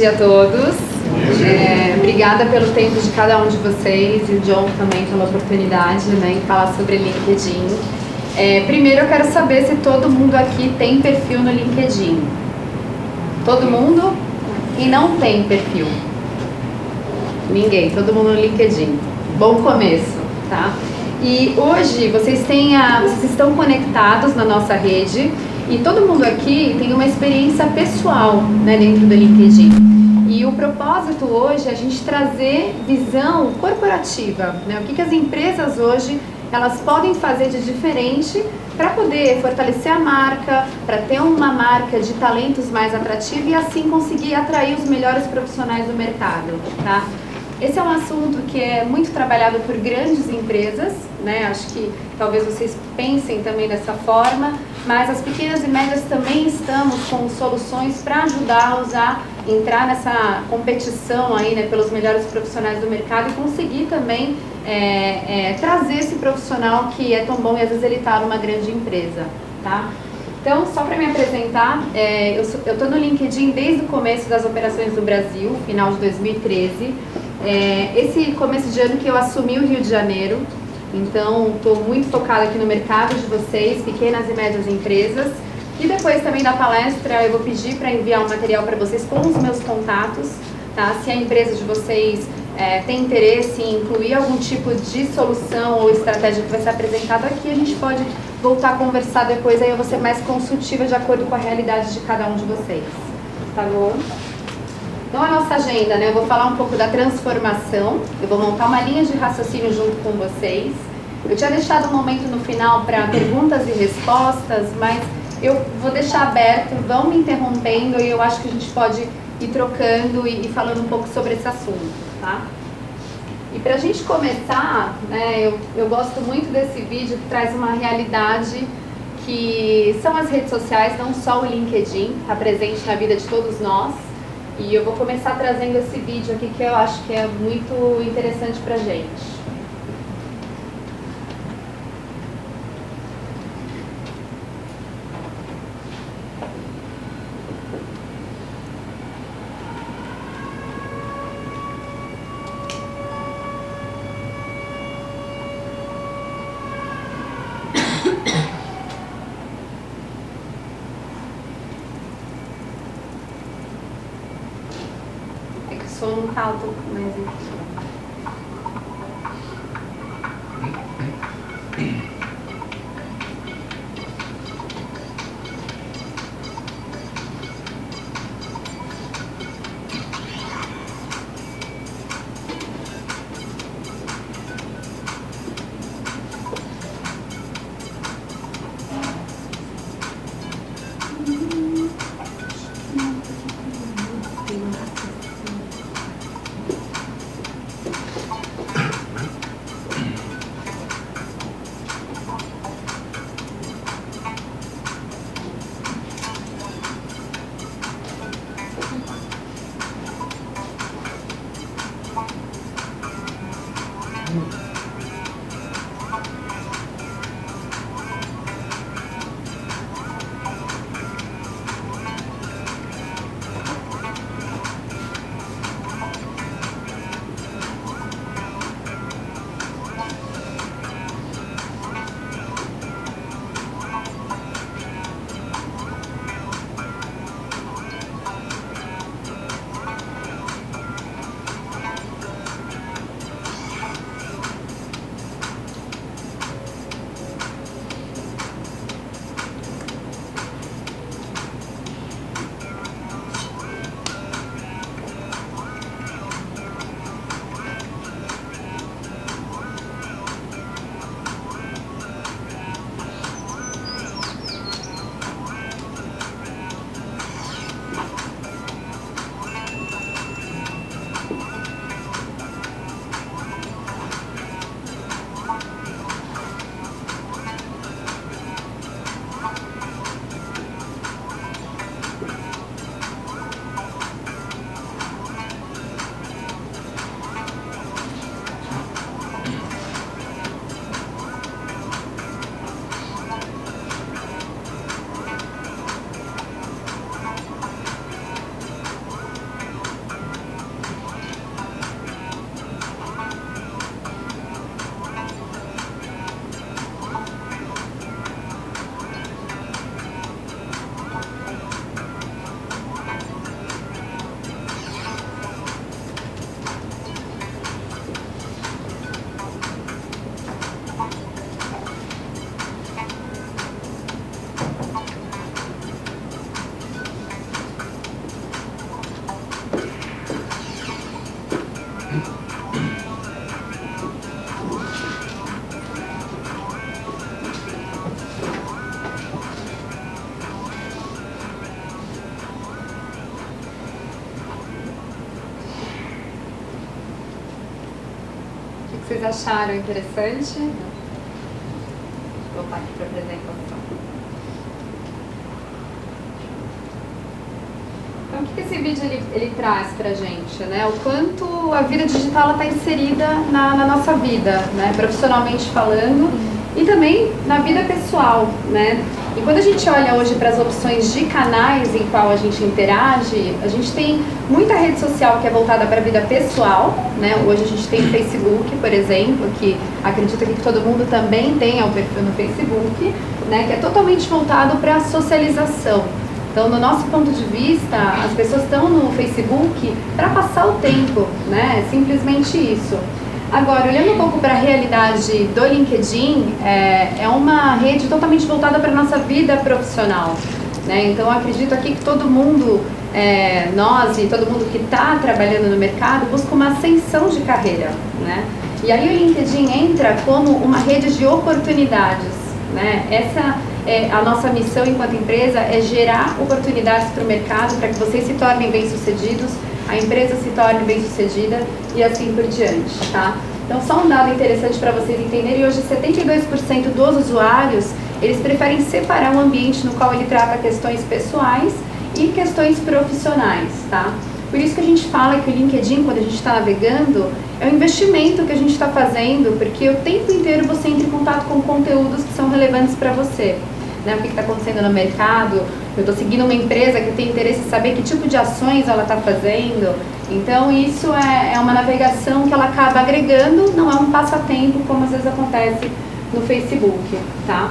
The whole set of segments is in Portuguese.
dia a todos. Obrigada pelo tempo de cada um de vocês e o John também pela oportunidade, né, em falar sobre LinkedIn. Primeiro eu quero saber se todo mundo aqui tem perfil no LinkedIn. Todo mundo? E não tem perfil? Ninguém, todo mundo no LinkedIn. Bom começo, tá? E hoje vocês estão conectados na nossa rede e todo mundo aqui tem uma experiência pessoal, né, dentro do LinkedIn. E o propósito hoje é a gente trazer visão corporativa, né? O que as empresas hoje elas podem fazer de diferente para poder fortalecer a marca, para ter uma marca de talentos mais atrativa e assim conseguir atrair os melhores profissionais do mercado, tá? Esse é um assunto que é muito trabalhado por grandes empresas, né? Acho que talvez vocês pensem também dessa forma, mas as pequenas e médias também estamos com soluções para ajudá-los a entrar nessa competição aí, né, pelos melhores profissionais do mercado e conseguir também trazer esse profissional que é tão bom e às vezes ele está numa grande empresa, tá? Então, só para me apresentar, eu estou no LinkedIn desde o começo das operações do Brasil, final de 2013. Esse começo de ano que eu assumi o Rio de Janeiro, então estou muito focada aqui no mercado de vocês, pequenas e médias empresas. E depois também da palestra eu vou pedir para enviar um material para vocês com os meus contatos, tá? Se a empresa de vocês tem interesse em incluir algum tipo de solução ou estratégia que vai ser apresentada aqui, a gente pode voltar a conversar depois, aí eu vou ser mais consultiva de acordo com a realidade de cada um de vocês, tá bom? Então a nossa agenda, né? Eu vou falar um pouco da transformação, eu vou montar uma linha de raciocínio junto com vocês. Eu tinha deixado um momento no final para perguntas e respostas, mas eu vou deixar aberto, vão me interrompendo e eu acho que a gente pode ir trocando e falando um pouco sobre esse assunto, tá? E para a gente começar, né, eu gosto muito desse vídeo que traz uma realidade que são as redes sociais, não só o LinkedIn, está presente na vida de todos nós. E eu vou começar trazendo esse vídeo aqui que eu acho que é muito interessante pra gente. O som não tá alto, mas O que vocês acharam interessante? Vou voltar aqui para a apresentação. Então, o que esse vídeo ele traz para a gente, né? O quanto a vida digital está inserida na nossa vida, né? Profissionalmente falando e também na vida pessoal, né? E quando a gente olha hoje para as opções de canais em qual a gente interage, a gente tem muita rede social que é voltada para a vida pessoal, né? Hoje a gente tem o Facebook, por exemplo, que acredito que todo mundo também tenha um perfil no Facebook, né? Que é totalmente voltado para a socialização. Então, no nosso ponto de vista, as pessoas estão no Facebook para passar o tempo, né? É simplesmente isso. Agora, olhando um pouco para a realidade do LinkedIn, é uma rede totalmente voltada para a nossa vida profissional, né? Então, eu acredito aqui que todo mundo, nós e todo mundo que está trabalhando no mercado, busca uma ascensão de carreira, né? E aí o LinkedIn entra como uma rede de oportunidades, né? Essa a nossa missão enquanto empresa é gerar oportunidades para o mercado, para que vocês se tornem bem-sucedidos, a empresa se torne bem-sucedida e assim por diante, tá? Então, só um dado interessante para vocês entenderem, hoje 72% dos usuários, eles preferem separar um ambiente no qual ele trata questões pessoais e questões profissionais, tá? Por isso que a gente fala que o LinkedIn, quando a gente está navegando, é um investimento que a gente está fazendo, porque o tempo inteiro você entra em contato com conteúdos que são relevantes para você. Né? O que está acontecendo no mercado, eu estou seguindo uma empresa que tem interesse em saber que tipo de ações ela está fazendo. Então isso é uma navegação que ela acaba agregando, não é um passatempo como às vezes acontece no Facebook, tá?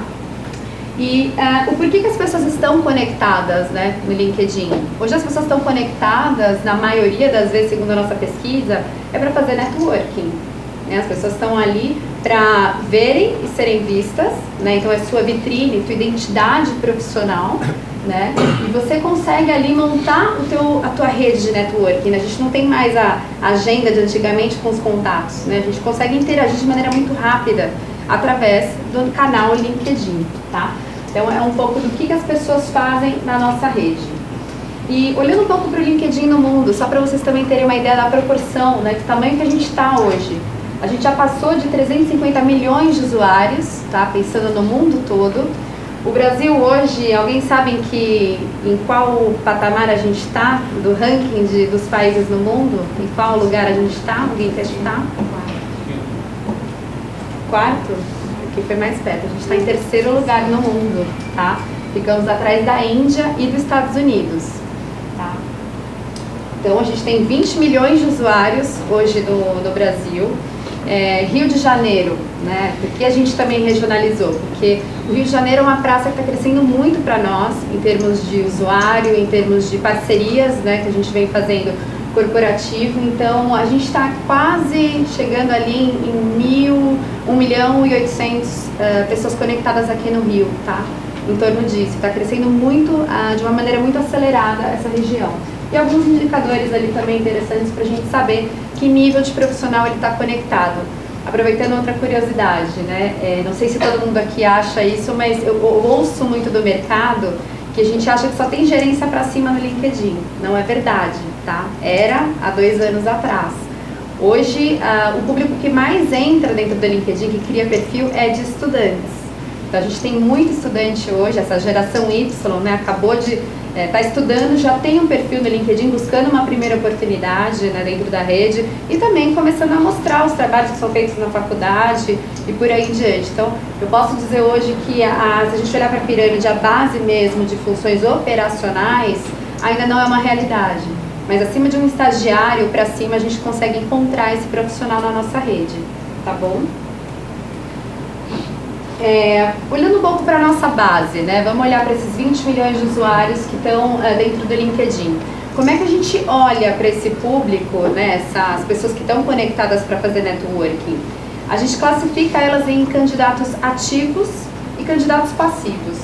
E o porquê que as pessoas estão conectadas, né, no LinkedIn? Hoje as pessoas estão conectadas, na maioria das vezes, segundo a nossa pesquisa, é para fazer networking. Né? As pessoas estão ali para verem e serem vistas, né? Então é sua vitrine, tua identidade profissional, né? E você consegue ali montar a tua rede de networking, né? A gente não tem mais a agenda de antigamente com os contatos, né? A gente consegue interagir de maneira muito rápida através do canal LinkedIn, tá? Então é um pouco do que as pessoas fazem na nossa rede. E olhando um pouco para o LinkedIn no mundo, só para vocês também terem uma ideia da proporção, né, do tamanho que a gente está hoje. A gente já passou de 350 milhões de usuários, tá? Pensando no mundo todo. O Brasil hoje, alguém sabe em qual patamar a gente está do ranking dos países no mundo? Em qual lugar a gente está? Alguém quer chutar? Quarto? Aqui foi mais perto. A gente está em terceiro lugar no mundo, tá? Ficamos atrás da Índia e dos Estados Unidos, tá? Então a gente tem 20 milhões de usuários hoje no Brasil. Rio de Janeiro, né? Porque a gente também regionalizou, porque o Rio de Janeiro é uma praça que está crescendo muito para nós, em termos de usuário, em termos de parcerias, né, que a gente vem fazendo corporativo. Então a gente está quase chegando ali em 1 milhão e 800 pessoas conectadas aqui no Rio, tá? Em torno disso, está crescendo muito, de uma maneira muito acelerada essa região. E alguns indicadores ali também interessantes para a gente saber que nível de profissional ele está conectado. Aproveitando outra curiosidade, né? Não sei se todo mundo aqui acha isso, mas eu ouço muito do mercado que a gente acha que só tem gerência para cima no LinkedIn. Não é verdade, tá? Era há 2 anos atrás. Hoje, o público que mais entra dentro do LinkedIn, que cria perfil, é de estudantes. Então, a gente tem muito estudante hoje, essa geração Y, né? Acabou de está estudando, já tem um perfil no LinkedIn, buscando uma primeira oportunidade, né, dentro da rede e também começando a mostrar os trabalhos que são feitos na faculdade e por aí em diante. Então, eu posso dizer hoje que se a gente olhar para a pirâmide, a base mesmo de funções operacionais ainda não é uma realidade, mas acima de um estagiário para cima a gente consegue encontrar esse profissional na nossa rede, tá bom? Olhando um pouco para a nossa base, né? Vamos olhar para esses 20 milhões de usuários que estão dentro do LinkedIn. Como é que a gente olha para esse público, né? Essas pessoas que estão conectadas para fazer networking? A gente classifica elas em candidatos ativos e candidatos passivos.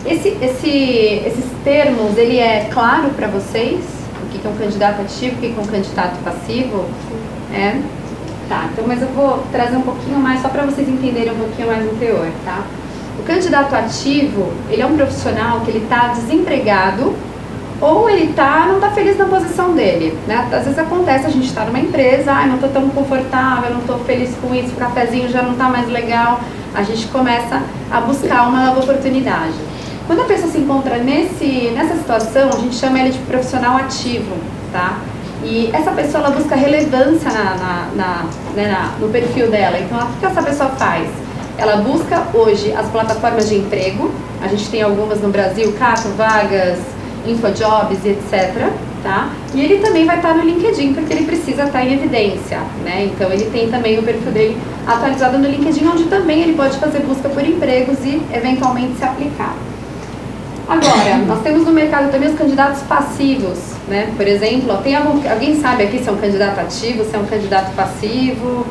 Esses termos, ele é claro para vocês? O que é um candidato ativo, o que é um candidato passivo? É? Tá, então, mas eu vou trazer um pouquinho mais, só para vocês entenderem um pouquinho mais o teor, tá? O candidato ativo, ele é um profissional que ele está desempregado ou ele não está feliz na posição dele, né? Às vezes acontece, a gente está numa empresa, não estou tão confortável, não estou feliz com isso, o cafezinho já não está mais legal, a gente começa a buscar uma nova oportunidade. Quando a pessoa se encontra nessa situação, a gente chama ele de profissional ativo, tá? E essa pessoa, ela busca relevância no perfil dela. Então, o que essa pessoa faz? Ela busca hoje as plataformas de emprego, a gente tem algumas no Brasil, Cato, Vagas, Infojobs e etc. Tá? E ele também vai estar no LinkedIn, porque ele precisa estar em evidência, né? Então ele tem também o perfil dele atualizado no LinkedIn, onde também ele pode fazer busca por empregos e eventualmente se aplicar. Agora, nós temos no mercado também os candidatos passivos, né? Por exemplo, alguém sabe aqui se é um candidato ativo, se é um candidato passivo?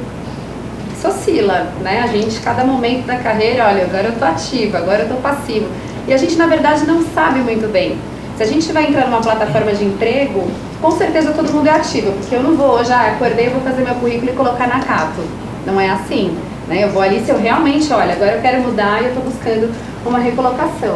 Isso oscila, né? A gente, cada momento da carreira, olha, agora eu estou ativa, agora eu estou passivo. E a gente, na verdade, não sabe muito bem. Se a gente vai entrar numa plataforma de emprego, com certeza todo mundo é ativo, porque eu não vou hoje, acordei, vou fazer meu currículo e colocar na Cato. Não é assim, né? Eu vou ali se eu realmente, olha, agora eu quero mudar e eu estou buscando uma recolocação.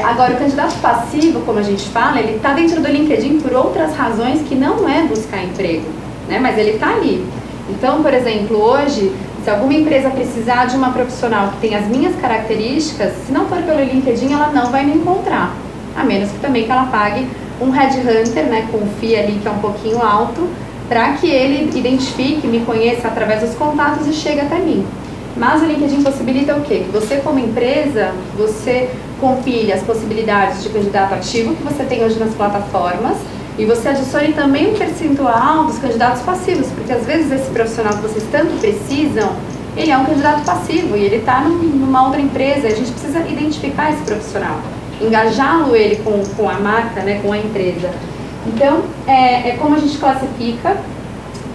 Agora, o candidato passivo, como a gente fala, ele está dentro do LinkedIn por outras razões que não é buscar emprego, né? Mas ele está ali. Então, por exemplo, hoje, se alguma empresa precisar de uma profissional que tem as minhas características, se não for pelo LinkedIn, ela não vai me encontrar. A menos que também que ela pague um headhunter, né, com um FII ali que é um pouquinho alto, para que ele identifique, me conheça através dos contatos e chegue até mim. Mas o LinkedIn possibilita o quê? Que você, como empresa, você compile as possibilidades de candidato ativo que você tem hoje nas plataformas e você adicione também um percentual dos candidatos passivos, porque às vezes esse profissional que vocês tanto precisam, ele é um candidato passivo e ele está numa outra empresa e a gente precisa identificar esse profissional, engajá-lo ele com a marca, né, com a empresa. Então, é como a gente classifica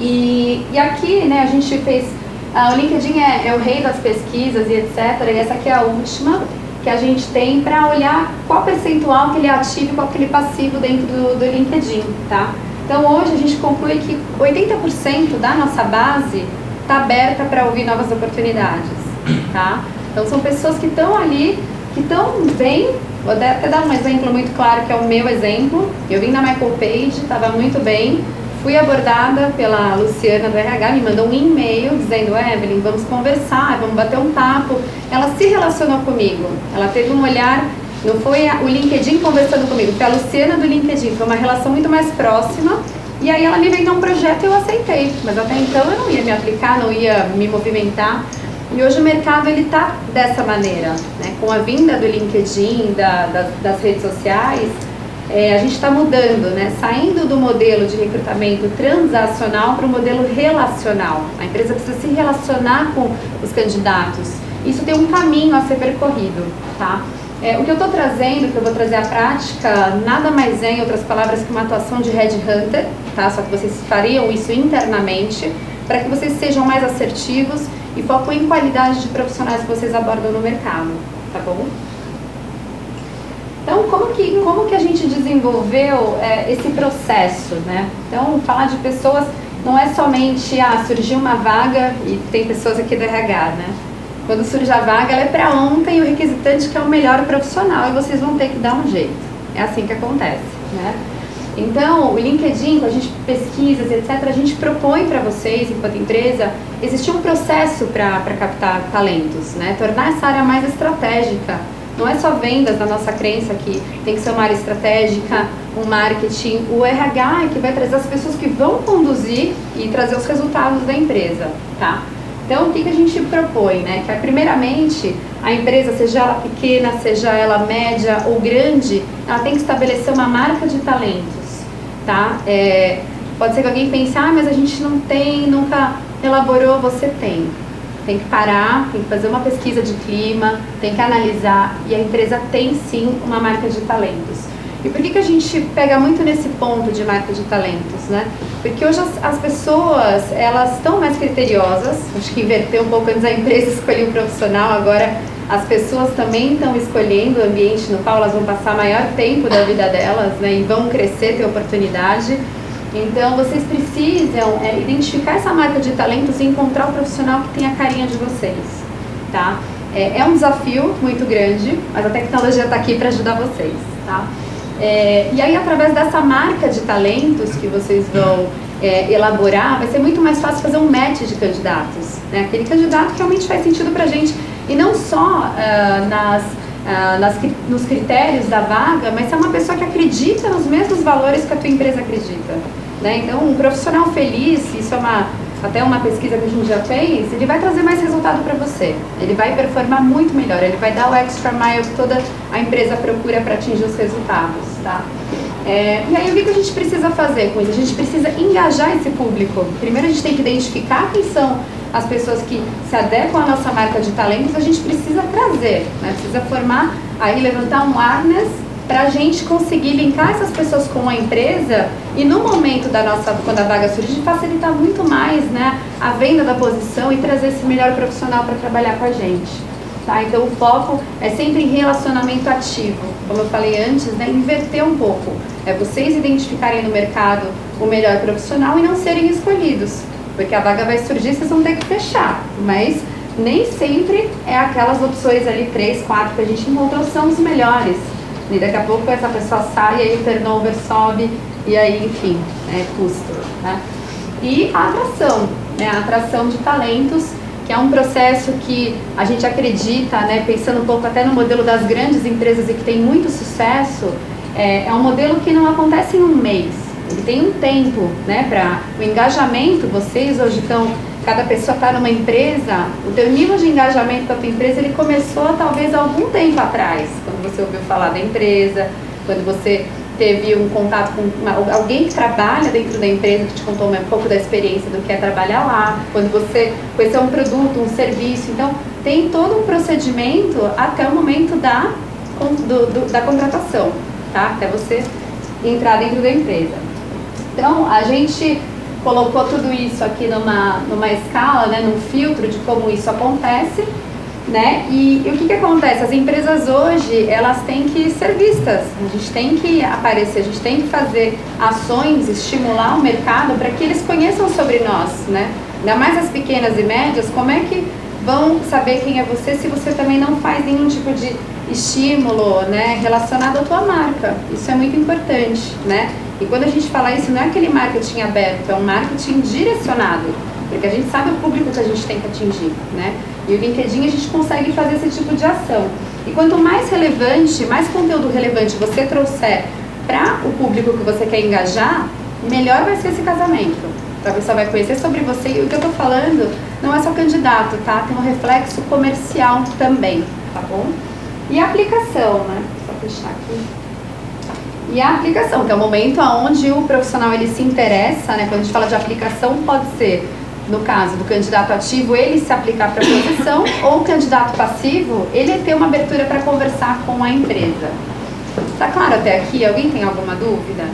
e aqui, né, a gente fez... o LinkedIn é o rei das pesquisas e etc. E essa aqui é a última que a gente tem para olhar qual percentual que ele é ativo e qual que ele é passivo dentro do LinkedIn, tá? Então hoje a gente conclui que 80% da nossa base está aberta para ouvir novas oportunidades, tá? Então são pessoas que estão ali, que estão bem. Vou até dar um exemplo muito claro, que é o meu exemplo. Eu vim da Michael Page, estava muito bem. Fui abordada pela Luciana do RH, me mandou um e-mail dizendo: Evelyn, vamos conversar, vamos bater um papo. Ela se relacionou comigo, ela teve um olhar, não foi o LinkedIn conversando comigo, foi a Luciana do LinkedIn, foi uma relação muito mais próxima. E aí ela me vendeu um projeto e eu aceitei, mas até então eu não ia me aplicar, não ia me movimentar. E hoje o mercado ele está dessa maneira, né? Com a vinda do LinkedIn, das redes sociais. A gente está mudando, né? Saindo do modelo de recrutamento transacional para o modelo relacional. A empresa precisa se relacionar com os candidatos. Isso tem um caminho a ser percorrido, tá? O que eu estou trazendo, que eu vou trazer à prática, nada mais é, em outras palavras, que uma atuação de headhunter, tá? Só que vocês fariam isso internamente, para que vocês sejam mais assertivos e foquem em qualidade de profissionais que vocês abordam no mercado, tá bom? Então, como que a gente desenvolveu esse processo, né? Então, falar de pessoas não é somente, surgiu uma vaga e tem pessoas aqui do RH, né? Quando surge a vaga, ela é para ontem e o requisitante quer o melhor profissional e vocês vão ter que dar um jeito. É assim que acontece, né? Então, o LinkedIn, com a gente pesquisas, etc., a gente propõe para vocês, enquanto empresa, existir um processo para captar talentos, né? Tornar essa área mais estratégica. Não é só vendas, na nossa crença que tem que ser uma área estratégica, um marketing. O RH é que vai trazer as pessoas que vão conduzir e trazer os resultados da empresa, tá? Então, o que a gente propõe, né? Que primeiramente, a empresa, seja ela pequena, seja ela média ou grande, ela tem que estabelecer uma marca de talentos, tá? Pode ser que alguém pense, mas a gente não tem, nunca elaborou. Você tem. Tem que parar, tem que fazer uma pesquisa de clima, tem que analisar, e a empresa tem sim uma marca de talentos. E por que a gente pega muito nesse ponto de marca de talentos, né? Porque hoje as pessoas, elas estão mais criteriosas, acho que inverteu um pouco, antes a empresa escolhia um profissional, agora as pessoas também estão escolhendo o ambiente no qual elas vão passar maior tempo da vida delas, né? E vão crescer, ter oportunidade. Então, vocês precisam identificar essa marca de talentos e encontrar o profissional que tem a carinha de vocês, tá? É um desafio muito grande, mas a tecnologia está aqui para ajudar vocês, tá? E aí, através dessa marca de talentos que vocês vão elaborar, vai ser muito mais fácil fazer um match de candidatos, né? Aquele candidato que realmente faz sentido para a gente, e não só nos critérios da vaga, mas ser uma pessoa que acredita nos mesmos valores que a tua empresa acredita, né? Então, um profissional feliz, isso é até uma pesquisa que a gente já fez, ele vai trazer mais resultado para você, ele vai performar muito melhor, ele vai dar o extra mile que toda a empresa procura para atingir os resultados, tá? E aí, o que a gente precisa fazer com isso? A gente precisa engajar esse público. Primeiro, a gente tem que identificar quem são as pessoas que se adequam à nossa marca de talentos, a gente precisa trazer, né? Precisa formar, aí levantar um awareness para a gente conseguir linkar essas pessoas com a empresa e no momento quando a vaga surge, facilitar muito mais, né, a venda da posição e trazer esse melhor profissional para trabalhar com a gente. Tá? Então o foco é sempre em relacionamento ativo, como eu falei antes, né, inverter um pouco. É vocês identificarem no mercado o melhor profissional e não serem escolhidos, porque a vaga vai surgir, vocês vão ter que fechar, mas nem sempre é aquelas opções ali, 3, 4 que a gente encontrou são os melhores. E daqui a pouco essa pessoa sai, e aí o turnover sobe, e aí, enfim, custo. Né? E a atração, né? A atração de talentos, que é um processo que a gente acredita, né, pensando um pouco até no modelo das grandes empresas e que tem muito sucesso, é um modelo que não acontece em um mês, ele tem um tempo, né, para o engajamento. Vocês hoje cada pessoa está numa empresa, o teu nível de engajamento com a tua empresa, ele começou talvez há algum tempo atrás, quando você ouviu falar da empresa, quando você teve um contato com alguém que trabalha dentro da empresa, que te contou um pouco da experiência do que é trabalhar lá, quando você conheceu um produto, um serviço. Então, tem todo um procedimento até o momento da contratação, tá? Até você entrar dentro da empresa. Então, a gente colocou tudo isso aqui numa escala, né, num filtro de como isso acontece, né? E o que acontece? As empresas hoje, elas têm que ser vistas, a gente tem que aparecer, a gente tem que fazer ações, estimular o mercado para que eles conheçam sobre nós, né? Ainda mais as pequenas e médias, como é que vão saber quem é você se você também não faz nenhum tipo de estímulo, né, relacionado à tua marca? Isso é muito importante, né? E quando a gente fala isso, não é aquele marketing aberto, é um marketing direcionado, porque a gente sabe o público que a gente tem que atingir, né? E o LinkedIn a gente consegue fazer esse tipo de ação. E quanto mais relevante, mais conteúdo relevante você trouxer para o público que você quer engajar, melhor vai ser esse casamento. A pessoa vai conhecer sobre você, e o que eu estou falando não é só candidato, tá? Tem um reflexo comercial também, tá bom? E a aplicação, né? Só fechar aqui. E a aplicação, que é o momento onde o profissional ele se interessa, né? Quando a gente fala de aplicação, pode ser, no caso do candidato ativo, ele se aplicar para a posição, ou o candidato passivo, ele ter uma abertura para conversar com a empresa. Tá claro até aqui? Alguém tem alguma dúvida?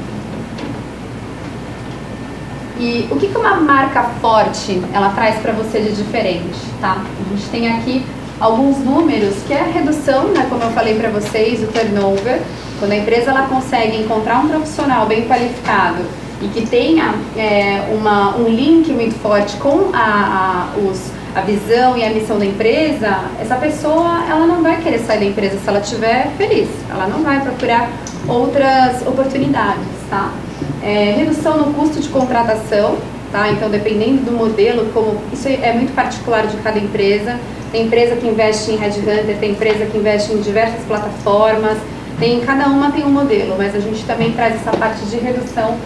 E o que uma marca forte ela traz para você de diferente, tá? A gente tem aqui alguns números, que é a redução, né, como eu falei para vocês, o turnover. Quando a empresa ela consegue encontrar um profissional bem qualificado e que tenha um link muito forte com a visão e a missão da empresa, essa pessoa ela não vai querer sair da empresa se ela estiver feliz. Ela não vai procurar outras oportunidades, tá? Redução no custo de contratação, tá? Então, dependendo do modelo, isso é muito particular de cada empresa. Tem empresa que investe em headhunter, tem empresa que investe em diversas plataformas, cada uma tem um modelo, mas a gente também traz essa parte de redução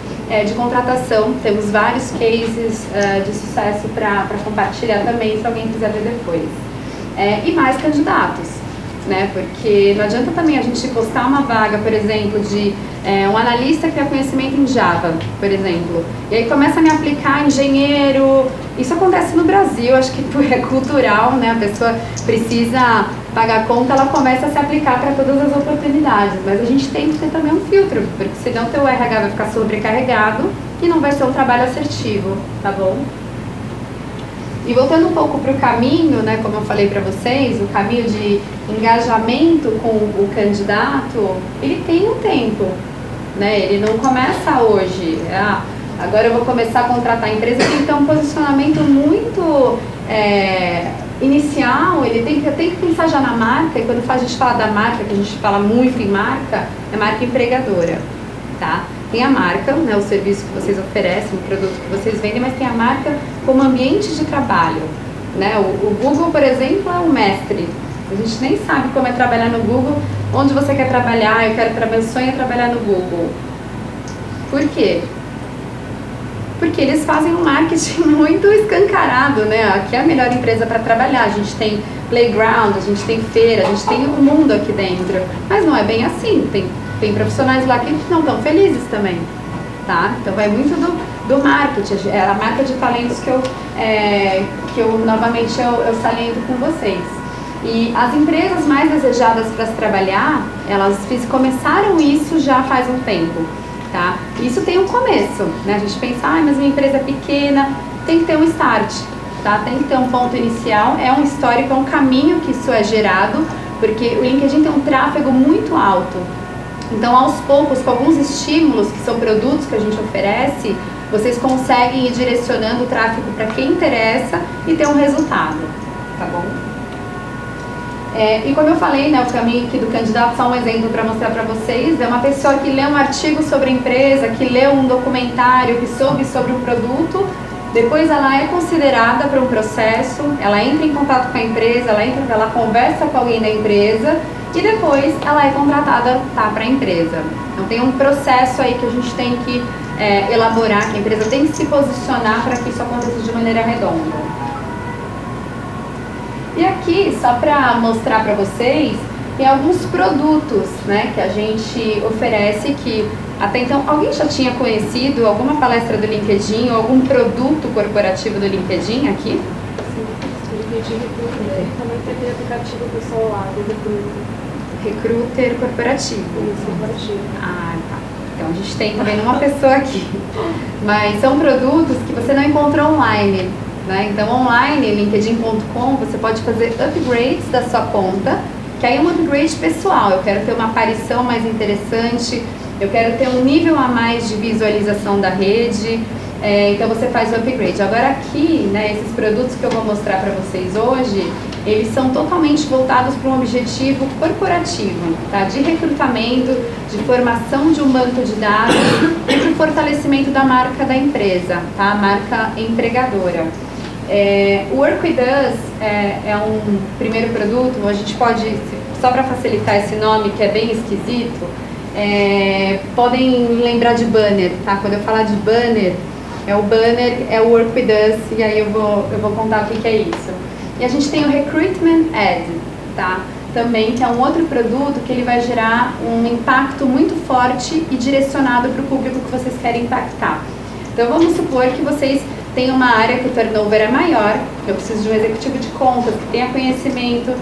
de contratação. Temos vários cases de sucesso para compartilhar também, se alguém quiser ver depois. E mais candidatos, né? Porque não adianta também a gente postar uma vaga, por exemplo, de um analista que tem conhecimento em Java, por exemplo, e aí começa a me aplicar engenheiro. Isso acontece no Brasil, acho que é cultural, né? A pessoa precisa pagar conta, ela começa a se aplicar para todas as oportunidades, mas a gente tem que ter também um filtro, porque senão o teu RH vai ficar sobrecarregado e não vai ser um trabalho assertivo, tá bom? E voltando um pouco para o caminho, né, como eu falei para vocês, o caminho de engajamento com o candidato, ele tem um tempo, né? Ele não começa hoje. agora eu vou começar a contratar a empresa, tem que ter um posicionamento muito inicial, ele tem que pensar já na marca, e quando a gente fala da marca, que a gente fala muito em marca, é marca empregadora, tá? Tem a marca, né, o serviço que vocês oferecem, o produto que vocês vendem, mas tem a marca como ambiente de trabalho, né? O Google, por exemplo, é um mestre. A gente nem sabe como é trabalhar no Google, onde você quer trabalhar, meu sonho é trabalhar no Google. Por quê? Porque eles fazem um marketing muito escancarado, né? Aqui é a melhor empresa para trabalhar, a gente tem playground, a gente tem feira, a gente tem o mundo aqui dentro. Mas não é bem assim, tem profissionais lá que não estão felizes também, tá? Então vai muito do marketing, é a marca de talentos que eu novamente eu saliento com vocês. E as empresas mais desejadas para se trabalhar, elas começaram isso já faz um tempo. Tá? Isso tem um começo, né? A gente pensa, mas minha empresa é pequena, tem que ter um start, tá? Tem que ter um ponto inicial, é um histórico, é um caminho que isso é gerado, porque o LinkedIn tem um tráfego muito alto. Então, aos poucos, com alguns estímulos, que são produtos que a gente oferece, vocês conseguem ir direcionando o tráfego para quem interessa e ter um resultado, tá bom? E como eu falei, né, o caminho aqui do candidato, só um exemplo para mostrar para vocês, é uma pessoa que lê um artigo sobre a empresa, que lê um documentário, que soube sobre um produto, depois ela é considerada para um processo, ela entra em contato com a empresa, ela conversa com alguém da empresa e depois ela é contratada para a empresa. Então tem um processo aí que a gente tem que elaborar, que a empresa tem que se posicionar para que isso aconteça de maneira redonda. E aqui, só para mostrar para vocês, tem alguns produtos, né, que a gente oferece que até então, alguém já tinha conhecido alguma palestra do LinkedIn ou algum produto corporativo do LinkedIn aqui? Sim, o LinkedIn Recruiter, também tem aquele aplicativo pessoal lá, do Recruiter. Recruiter corporativo. Isso, corporativo. Ah, tá. Então a gente tem também uma pessoa aqui. Mas são produtos que você não encontra online. Né? Então online, linkedin.com, você pode fazer upgrades da sua conta, que aí é um upgrade pessoal. Eu quero ter uma aparição mais interessante, eu quero ter um nível a mais de visualização da rede, então você faz o upgrade. Agora aqui, né, esses produtos que eu vou mostrar para vocês hoje, eles são totalmente voltados para um objetivo corporativo, tá? De recrutamento, de formação de um banco de dados e para o fortalecimento da marca da empresa, tá? A marca empregadora. O Work With Us é um primeiro produto, a gente pode, só para facilitar esse nome que é bem esquisito, podem lembrar de banner, tá? Quando eu falar de banner, o banner é o Work With Us, e aí eu vou contar o que é isso. E a gente tem o Recruitment Ad, tá? Também, que é um outro produto que ele vai gerar um impacto muito forte e direcionado para o público que vocês querem impactar. Então vamos supor que vocês têm uma área que o turnover é maior, eu preciso de um executivo de contas que tenha conhecimento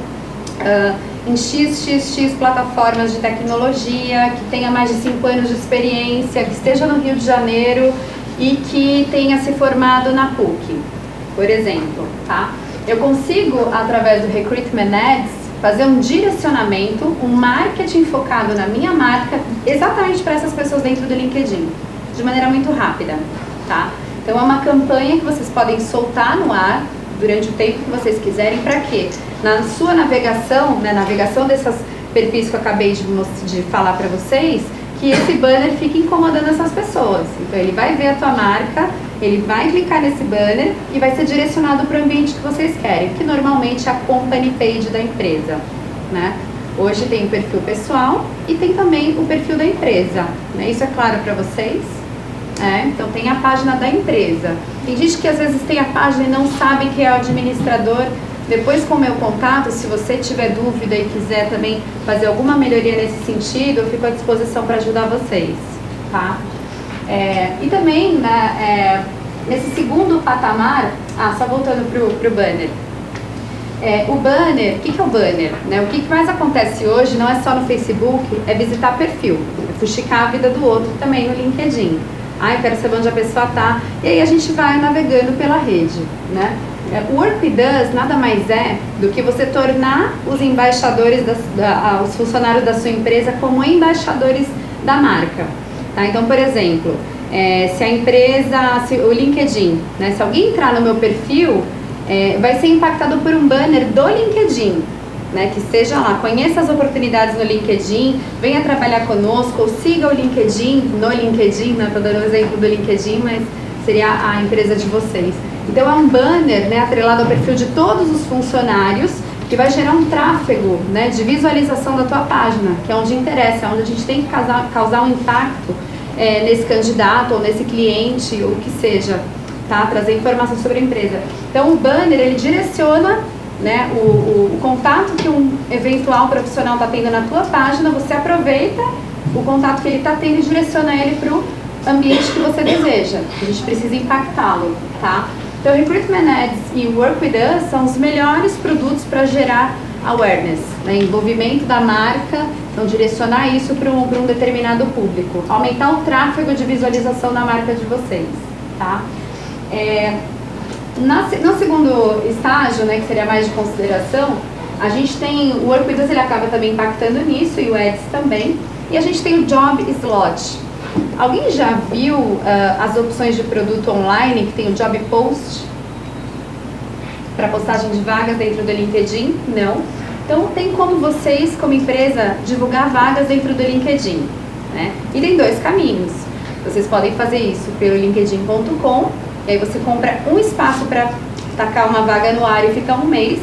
em XXX plataformas de tecnologia, que tenha mais de 5 anos de experiência, que esteja no Rio de Janeiro e que tenha se formado na PUC, por exemplo, tá? Eu consigo, através do Recruitment Ads, fazer um direcionamento, um marketing focado na minha marca, exatamente para essas pessoas dentro do LinkedIn, de maneira muito rápida, tá? Então é uma campanha que vocês podem soltar no ar durante o tempo que vocês quiserem, para quê? Na sua navegação, né, navegação desses perfis que eu acabei de falar para vocês, que esse banner fique incomodando essas pessoas. Então ele vai ver a tua marca, ele vai clicar nesse banner e vai ser direcionado para o ambiente que vocês querem, que normalmente é a company page da empresa, né? Hoje tem o perfil pessoal e tem também o perfil da empresa, né? Isso é claro para vocês? Então tem a página da empresa. Tem gente que às vezes tem a página e não sabe que é o administrador. Depois, com o meu contato, se você tiver dúvida e quiser também fazer alguma melhoria nesse sentido, eu fico à disposição para ajudar vocês, tá? E também, né, nesse segundo patamar, só voltando pro banner. O banner, o que é o banner? Né? O que mais acontece hoje, não é só no Facebook, é visitar perfil, é fuxicar a vida do outro também no LinkedIn. Eu quero saber onde a pessoa está. E aí a gente vai navegando pela rede, né? O Work With Us nada mais é do que você tornar os embaixadores, os funcionários da sua empresa como embaixadores da marca. Tá? Então, por exemplo, Se a empresa, se o LinkedIn, né? Se alguém entrar no meu perfil, vai ser impactado por um banner do LinkedIn, né? Que seja lá, conheça as oportunidades no LinkedIn, venha trabalhar conosco, ou siga o LinkedIn, no LinkedIn, né? Estou dando o exemplo do LinkedIn, mas seria a empresa de vocês. Então é um banner, né, atrelado ao perfil de todos os funcionários, que vai gerar um tráfego, né, de visualização da tua página, que é onde interessa, é onde a gente tem que causar um impacto nesse candidato ou nesse cliente, ou o que seja, tá? Trazer informações sobre a empresa. Então o banner, ele direciona, né, o contato que um eventual profissional está tendo na tua página, você aproveita o contato que ele está tendo e direciona ele para o ambiente que você deseja. A gente precisa impactá-lo, tá? Então, Recruitment Ads e Work With Us são os melhores produtos para gerar awareness, né? Envolvimento da marca, então direcionar isso para um determinado público, aumentar o tráfego de visualização da marca de vocês, tá? No segundo estágio, né, que seria mais de consideração, a gente tem o Work With Us, ele acaba também impactando nisso, e o Ads também, e a gente tem o Job Slot. Alguém já viu as opções de produto online que tem o Job Post para postagem de vagas dentro do LinkedIn? Não. Então tem como vocês, como empresa, divulgar vagas dentro do LinkedIn, né? E tem dois caminhos. Vocês podem fazer isso pelo linkedin.com, e aí você compra um espaço para tacar uma vaga no ar e ficar um mês.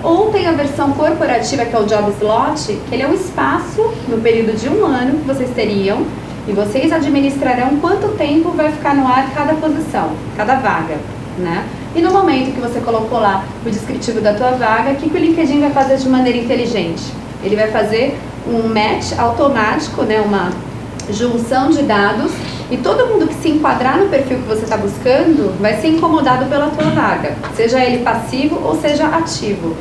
Ou tem a versão corporativa, que é o Job Slot, que ele é um espaço no período de um ano que vocês teriam, e vocês administrarão quanto tempo vai ficar no ar cada posição, cada vaga, né? E no momento que você colocou lá o descritivo da tua vaga, o que o LinkedIn vai fazer de maneira inteligente? Ele vai fazer um match automático, né? Uma junção de dados, e todo mundo que se enquadrar no perfil que você está buscando vai ser incomodado pela tua vaga, seja ele passivo ou seja ativo.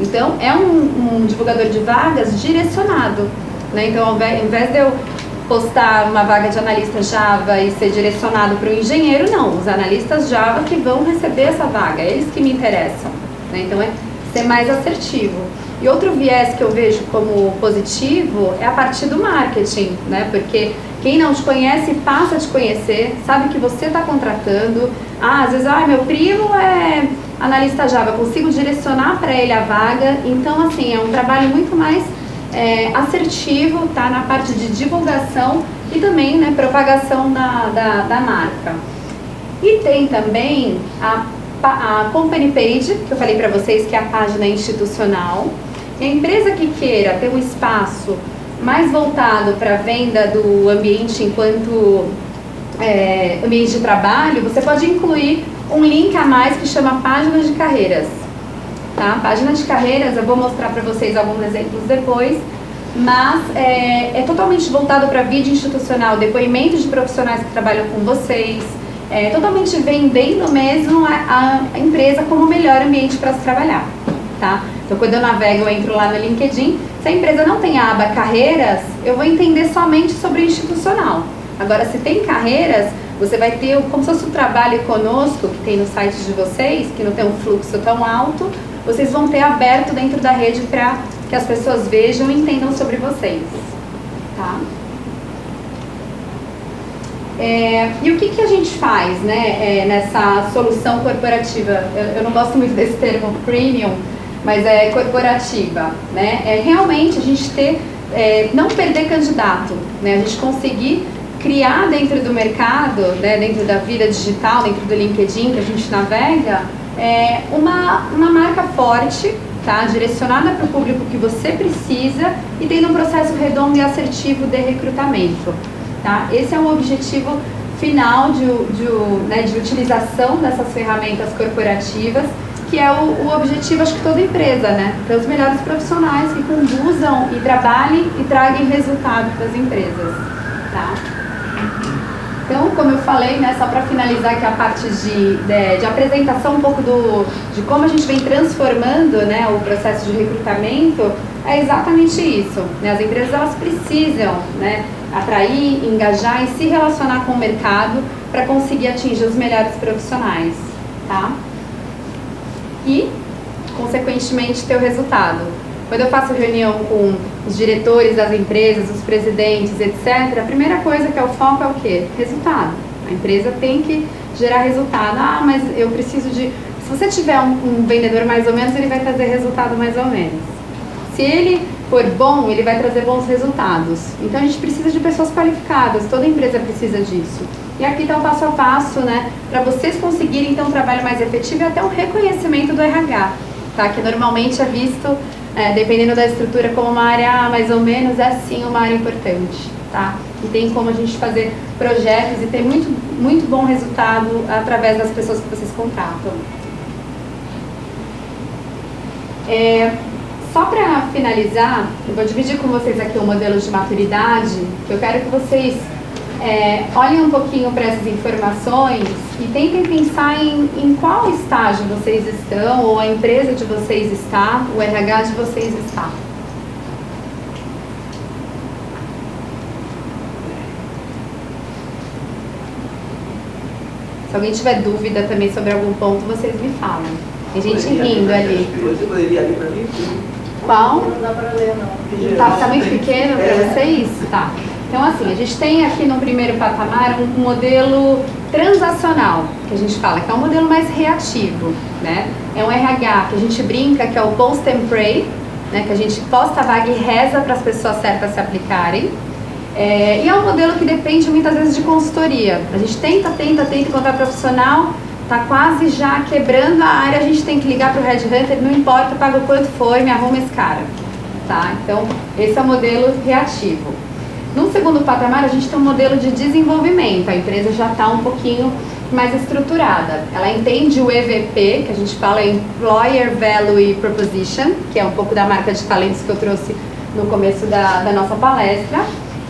Então, é um divulgador de vagas direcionado, né? Então, ao invés de eu postar uma vaga de analista Java e ser direcionado para o engenheiro, não. Os analistas Java que vão receber essa vaga, eles que me interessam, né? Então é ser mais assertivo. E outro viés que eu vejo como positivo é a partir do marketing, né? Porque quem não te conhece passa a te conhecer, sabe que você está contratando. Às vezes, meu primo é analista Java, eu consigo direcionar para ele a vaga. Então, assim, é um trabalho muito mais assertivo, tá? Na parte de divulgação e também, né, propagação da marca. E tem também a company page, que eu falei para vocês, que é a página institucional. E a empresa que queira ter um espaço mais voltado para a venda do ambiente enquanto ambiente de trabalho, você pode incluir um link a mais que chama página de carreiras. Tá? Página de carreiras, eu vou mostrar para vocês alguns exemplos depois, mas é totalmente voltado para vídeo institucional, depoimentos de profissionais que trabalham com vocês, totalmente vendendo mesmo a empresa como o melhor ambiente para se trabalhar. Tá? Então, quando eu navego, eu entro lá no LinkedIn, se a empresa não tem a aba carreiras, eu vou entender somente sobre o institucional. Agora, se tem carreiras, você vai ter como se fosse o trabalho conosco, que tem no site de vocês, que não tem um fluxo tão alto, vocês vão ter aberto dentro da rede para que as pessoas vejam e entendam sobre vocês. Tá? E o que a gente faz, né, nessa solução corporativa? Eu não gosto muito desse termo premium, mas é corporativa, né? É realmente a gente não perder candidato, né? A gente conseguir criar dentro do mercado, né, dentro da vida digital, dentro do LinkedIn que a gente navega, uma marca forte, tá? Direcionada para o público que você precisa e tendo um processo redondo e assertivo de recrutamento. Tá? Esse é o objetivo final de utilização dessas ferramentas corporativas, que é o objetivo, acho que toda empresa, né? Ter os melhores profissionais que conduzam e trabalhem e tragam resultado para as empresas. Tá? Então, como eu falei, né, só para finalizar aqui a parte de apresentação um pouco de como a gente vem transformando, né, o processo de recrutamento, é exatamente isso. Né? As empresas, elas precisam, né, atrair, engajar e se relacionar com o mercado para conseguir atingir os melhores profissionais. Tá? E, consequentemente, ter o resultado. Quando eu faço reunião com os diretores das empresas, os presidentes, etc., a primeira coisa que eu foco é o quê? Resultado. A empresa tem que gerar resultado. Ah, mas eu preciso de... Se você tiver um vendedor mais ou menos, ele vai trazer resultado mais ou menos. Se ele for bom, ele vai trazer bons resultados. Então a gente precisa de pessoas qualificadas, toda empresa precisa disso. E aqui está o passo a passo, né, para vocês conseguirem ter um trabalho mais efetivo e até um reconhecimento do RH, tá? Que normalmente é visto, dependendo da estrutura, como uma área mais ou menos, é sim uma área importante, tá? E tem como a gente fazer projetos e ter muito bom resultado através das pessoas que vocês contratam. Só para finalizar, eu vou dividir com vocês aqui um modelo de maturidade, que eu quero que vocês olhem um pouquinho para essas informações e tentem pensar em qual estágio vocês estão, ou a empresa de vocês está, o RH de vocês está. Se alguém tiver dúvida também sobre algum ponto, vocês me falam. Tem gente rindo ali. Você poderia abrir para mim? Qual? Não dá para ler, não. Tá muito pequeno para vocês? Tá. Então, assim, a gente tem aqui no primeiro patamar um modelo transacional, que a gente fala, que é um modelo mais reativo, né? É um RH que a gente brinca que é o post and pray, né? Que a gente posta a vaga e reza para as pessoas certas se aplicarem. E é um modelo que depende muitas vezes de consultoria. A gente tenta encontrar profissional, tá quase já quebrando a área, a gente tem que ligar para o headhunter, não importa, paga o quanto for, me arruma esse cara, tá? Então, esse é o modelo reativo. No segundo patamar, a gente tem um modelo de desenvolvimento, a empresa já está um pouquinho mais estruturada. Ela entende o EVP, que a gente fala Employer Value Proposition, que é um pouco da marca de talentos que eu trouxe no começo da nossa palestra.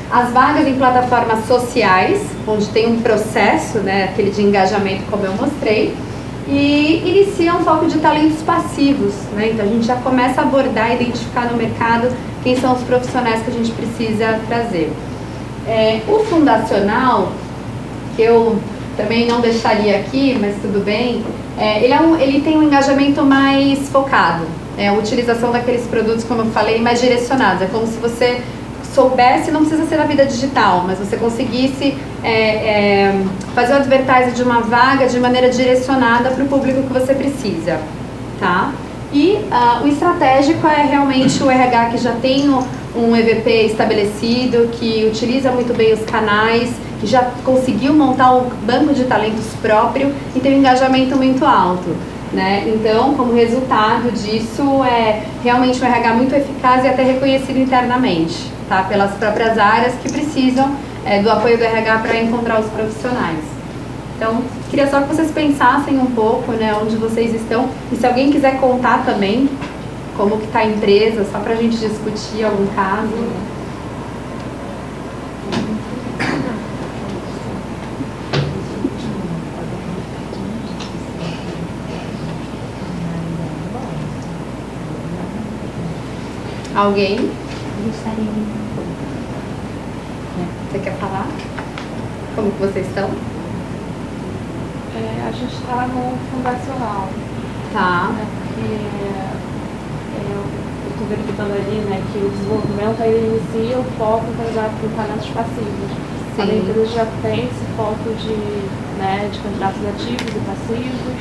As vagas em plataformas sociais, onde tem um processo, né, aquele de engajamento como eu mostrei, e inicia um foco de talentos passivos, né? Então a gente já começa a abordar, identificar no mercado quem são os profissionais que a gente precisa trazer. O fundacional, que eu também não deixaria aqui, mas tudo bem, ele tem um engajamento mais focado, a utilização daqueles produtos, como eu falei, mais direcionados. É como se você soubesse, não precisa ser na vida digital, mas você conseguisse fazer o advertising de uma vaga de maneira direcionada para o público que você precisa, tá? E o estratégico é realmente o RH que já tem um EVP estabelecido, que utiliza muito bem os canais, que já conseguiu montar um banco de talentos próprio e tem um engajamento muito alto, né? Então, como resultado disso, é realmente um RH muito eficaz e até reconhecido internamente, tá? Pelas próprias áreas que precisam do apoio do RH para encontrar os profissionais. Então, queria só que vocês pensassem um pouco, né, onde vocês estão. E se alguém quiser contar também como que está a empresa, só para a gente discutir algum caso. Alguém? Você quer falar? Como que vocês estão? A gente está no fundacional. Tá. Eu estou verificando ali, né, que o desenvolvimento aí inicia o foco para talentos passivos. A empresa já tem esse foco de candidatos ativos e passivos,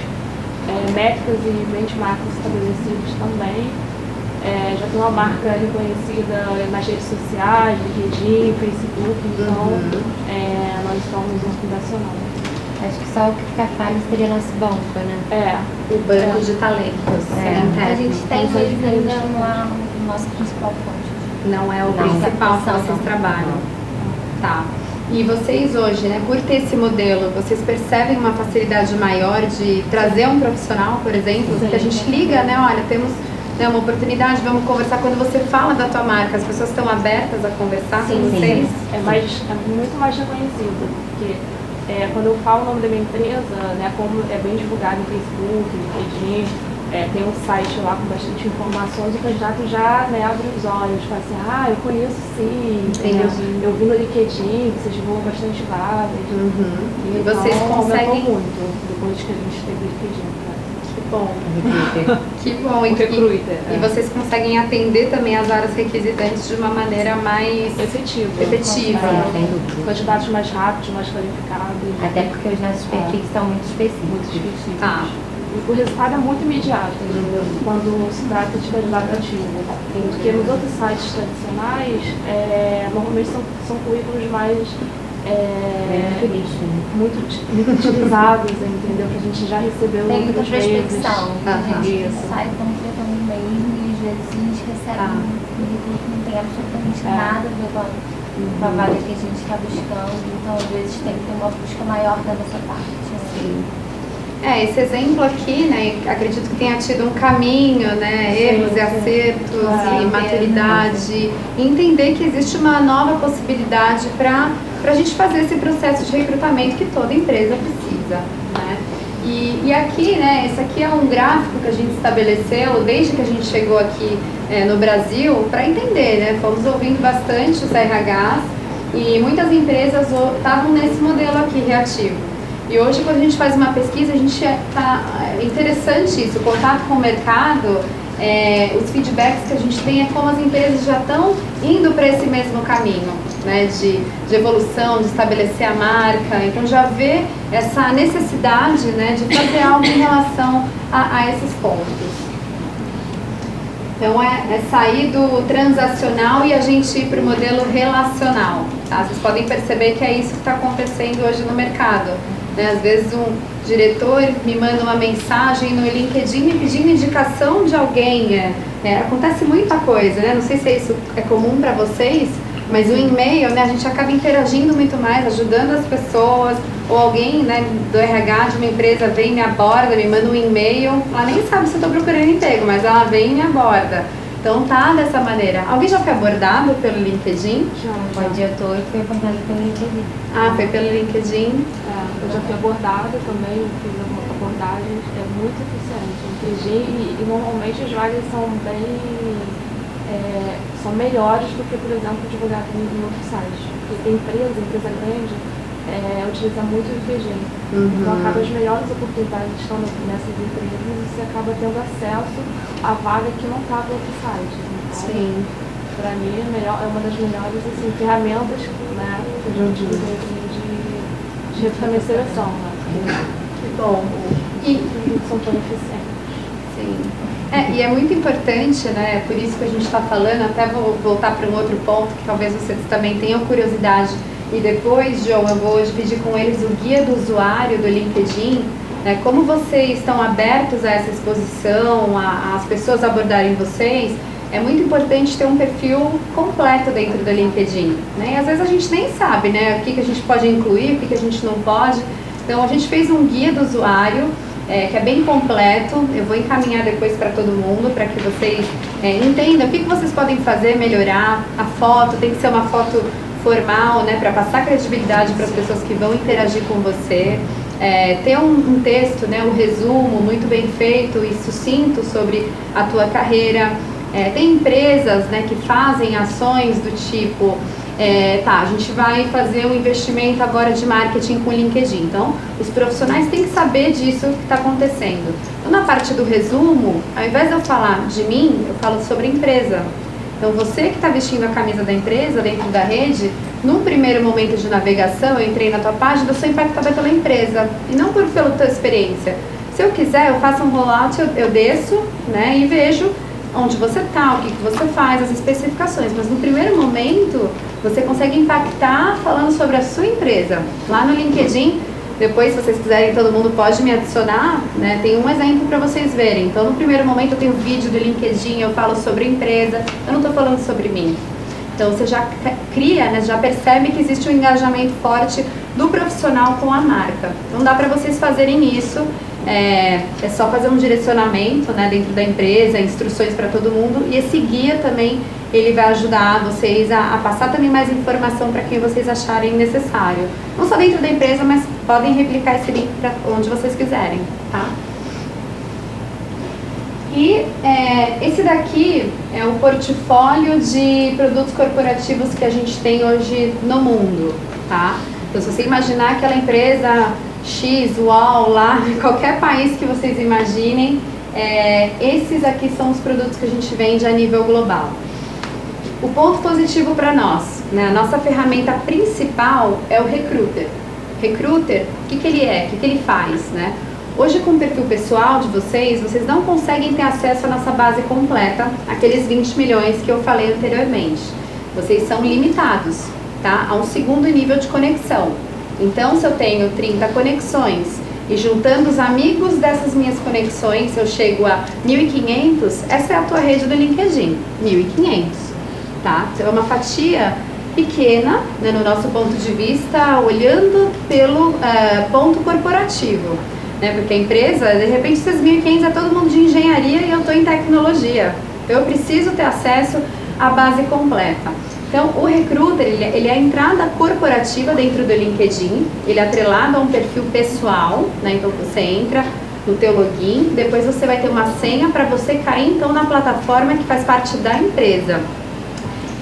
métricas e benchmarks estabelecidos também. Já tem uma marca reconhecida nas redes sociais, LinkedIn, Facebook, então nós estamos no fundacional. Acho que só o que fica falho seria nosso banco, né? O banco de talentos. A gente tem, mas ainda não é o nosso principal fonte. Não é o principal que vocês trabalham. Tá. E vocês hoje, né, por ter esse modelo, vocês percebem uma facilidade maior de trazer um profissional, por exemplo? Porque a gente liga, né, olha, temos uma oportunidade, vamos conversar. Quando você fala da tua marca, as pessoas estão abertas a conversar com vocês? É muito mais reconhecido, porque quando eu falo o nome da minha empresa, né, como é bem divulgado no Facebook, no LinkedIn, tem um site lá com bastante informações, o candidato já, né, abre os olhos, fala assim, eu conheço sim, eu vi no LinkedIn, que vocês divulgam bastante vagas. E então, vocês conseguem muito depois que a gente teve o LinkedIn. Que bom. Recruiter. Que bom. E vocês conseguem atender também as áreas requisitantes de uma maneira mais efetiva. Candidatos mais rápidos, mais qualificados. Até porque os nossos perfis são muito específicos. Tá. O resultado é muito imediato, quando se trata de candidato ativo. Porque nos outros sites tradicionais, normalmente são currículos mais muito utilizados, entendeu? Que a gente já recebeu tem muita outras vezes. prospecção. A gente Isso. sai panfletando mesmo e às vezes a gente recebe um currículo que não tem absolutamente nada a ver com a vaga que a gente está buscando. Então, às vezes, tem que ter uma busca maior da nossa parte. Sim. Esse exemplo aqui, né, acredito que tenha tido um caminho, né, erros e acertos e maturidade, e entender que existe uma nova possibilidade para a gente fazer esse processo de recrutamento que toda empresa precisa, né. E aqui, né, esse aqui é um gráfico que a gente estabeleceu desde que a gente chegou aqui no Brasil, para entender, né, fomos ouvindo bastante os RHs e muitas empresas estavam nesse modelo aqui reativo. E hoje, quando a gente faz uma pesquisa, a gente interessante isso, o contato com o mercado, os feedbacks que a gente tem é como as empresas já estão indo para esse mesmo caminho, né, de evolução, de estabelecer a marca. Então já vê essa necessidade, né, de fazer algo em relação a esses pontos. Então é sair do transacional e a gente ir para o modelo relacional. Tá? Vocês podem perceber que é isso que está acontecendo hoje no mercado. Né? Às vezes um diretor me manda uma mensagem no LinkedIn me pedindo indicação de alguém. Acontece muita coisa, né? Não sei se isso é comum para vocês, mas o e-mail, né, a gente acaba interagindo muito mais, ajudando as pessoas, ou alguém, né, do RH de uma empresa vem e me aborda, me manda um e-mail, ela nem sabe se eu estou procurando emprego, mas ela vem e me aborda. Então tá dessa maneira. Alguém já foi abordado pelo LinkedIn? Já. Onde eu estou, eu fui abordada pelo LinkedIn. Ah, foi pelo LinkedIn? Eu já fui abordada também, fiz abordagens, é muito eficiente o LinkedIn e normalmente as vagas são são melhores do que, por exemplo, divulgado em outros sites. Porque tem empresa grande, utiliza muito o LinkedIn. Então acaba as melhores oportunidades estão nessas empresas e você acaba tendo acesso à vaga que não está no outro site. Então, sim. Para mim é uma das melhores assim, ferramentas, né, que eu já utilizo de recrutamento e seleção. Né? Que bom. E são tão eficientes. Sim. E é muito importante, né? Por isso que a gente está falando, até vou voltar para um outro ponto que talvez vocês também tenham curiosidade. E depois, João, eu vou dividir com eles o guia do usuário do LinkedIn, né? Como vocês estão abertos a essa exposição, as pessoas abordarem vocês. É muito importante ter um perfil completo dentro do LinkedIn, né? E às vezes a gente nem sabe, né, o que a gente pode incluir, o que a gente não pode. Então a gente fez um guia do usuário, que é bem completo. Eu vou encaminhar depois para todo mundo, para que vocês entendam o que vocês podem fazer, melhorar. A foto tem que ser uma foto formal, né, para passar credibilidade para as pessoas que vão interagir com você. Ter um texto, né, um resumo muito bem feito e sucinto sobre a tua carreira. Tem empresas, né, que fazem ações do tipo, a gente vai fazer um investimento agora de marketing com o LinkedIn. Então, os profissionais têm que saber disso que está acontecendo. Então, na parte do resumo, ao invés de eu falar de mim, eu falo sobre a empresa. Então, você que está vestindo a camisa da empresa dentro da rede, num primeiro momento de navegação, eu entrei na tua página, eu sou impactada pela empresa e não pela tua experiência. Se eu quiser, eu faço um rollout, eu desço, né, e vejo onde você está, o que você faz, as especificações. Mas no primeiro momento, você consegue impactar falando sobre a sua empresa. Lá no LinkedIn, depois, se vocês quiserem, todo mundo pode me adicionar, né? Tem um exemplo para vocês verem. Então, no primeiro momento, eu tenho um vídeo do LinkedIn, eu falo sobre a empresa, eu não estou falando sobre mim. Então, você já cria, né, já percebe que existe um engajamento forte do profissional com a marca. Então, dá para vocês fazerem isso. É só fazer um direcionamento, né, dentro da empresa, instruções para todo mundo, e esse guia também ele vai ajudar vocês a passar também mais informação para quem vocês acharem necessário. Não só dentro da empresa, mas podem replicar esse link para onde vocês quiserem, tá? E esse daqui é o portfólio de produtos corporativos que a gente tem hoje no mundo, tá? Então, se você imaginar aquela empresa X, UOL, lá, qualquer país que vocês imaginem, esses aqui são os produtos que a gente vende a nível global. O ponto positivo para nós, né, a nossa ferramenta principal é o Recruiter. Recruiter, o que ele é? O que ele faz, né? Hoje, com o perfil pessoal de vocês não conseguem ter acesso à nossa base completa, aqueles 20 milhões que eu falei anteriormente. Vocês são limitados, tá? A um segundo nível de conexão. Então, se eu tenho 30 conexões e juntando os amigos dessas minhas conexões, eu chego a 1.500, essa é a tua rede do LinkedIn, 1.500, tá? Então, é uma fatia pequena, né, no nosso ponto de vista, olhando pelo ponto corporativo, né? Porque a empresa, de repente, esses 1.500 é todo mundo de engenharia e eu estou em tecnologia. Então, eu preciso ter acesso à base completa. Então, o Recruiter, ele é a entrada corporativa dentro do LinkedIn, ele é atrelado a um perfil pessoal, né? Então, você entra no teu login, depois você vai ter uma senha para você cair, então, na plataforma que faz parte da empresa.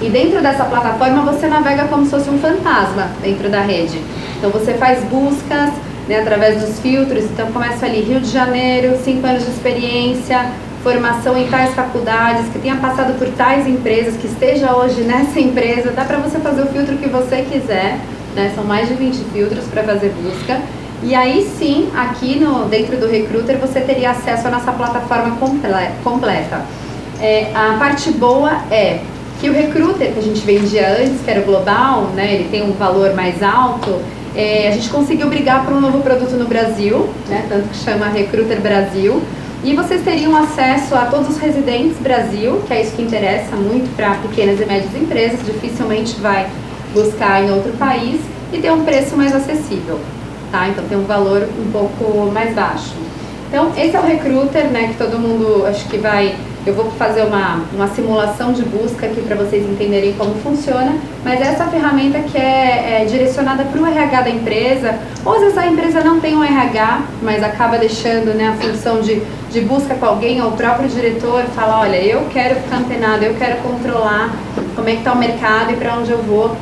E dentro dessa plataforma, você navega como se fosse um fantasma dentro da rede. Então, você faz buscas, né, através dos filtros, então começa ali Rio de Janeiro, 5 anos de experiência, formação em tais faculdades, que tenha passado por tais empresas, que esteja hoje nessa empresa, dá para você fazer o filtro que você quiser, né? São mais de 20 filtros para fazer busca. E aí sim, aqui dentro do Recruiter, você teria acesso à nossa plataforma completa. A parte boa é que o Recruiter, que a gente vendia antes, que era o global, né, ele tem um valor mais alto, a gente conseguiu brigar por um novo produto no Brasil, né, tanto que chama Recruiter Brasil. E vocês teriam acesso a todos os residentes Brasil, que é isso que interessa muito para pequenas e médias empresas, dificilmente vai buscar em outro país, e ter um preço mais acessível, tá? Então tem um valor um pouco mais baixo. Então esse é o Recruiter, né, que todo mundo, acho que vai... Eu vou fazer uma simulação de busca aqui para vocês entenderem como funciona, mas essa ferramenta que é direcionada para o RH da empresa, ou às vezes a empresa não tem um RH, mas acaba deixando, né, a função de busca com alguém, ou o próprio diretor fala, olha, eu quero ficar antenado, eu quero controlar como é que está o mercado e para onde eu vou.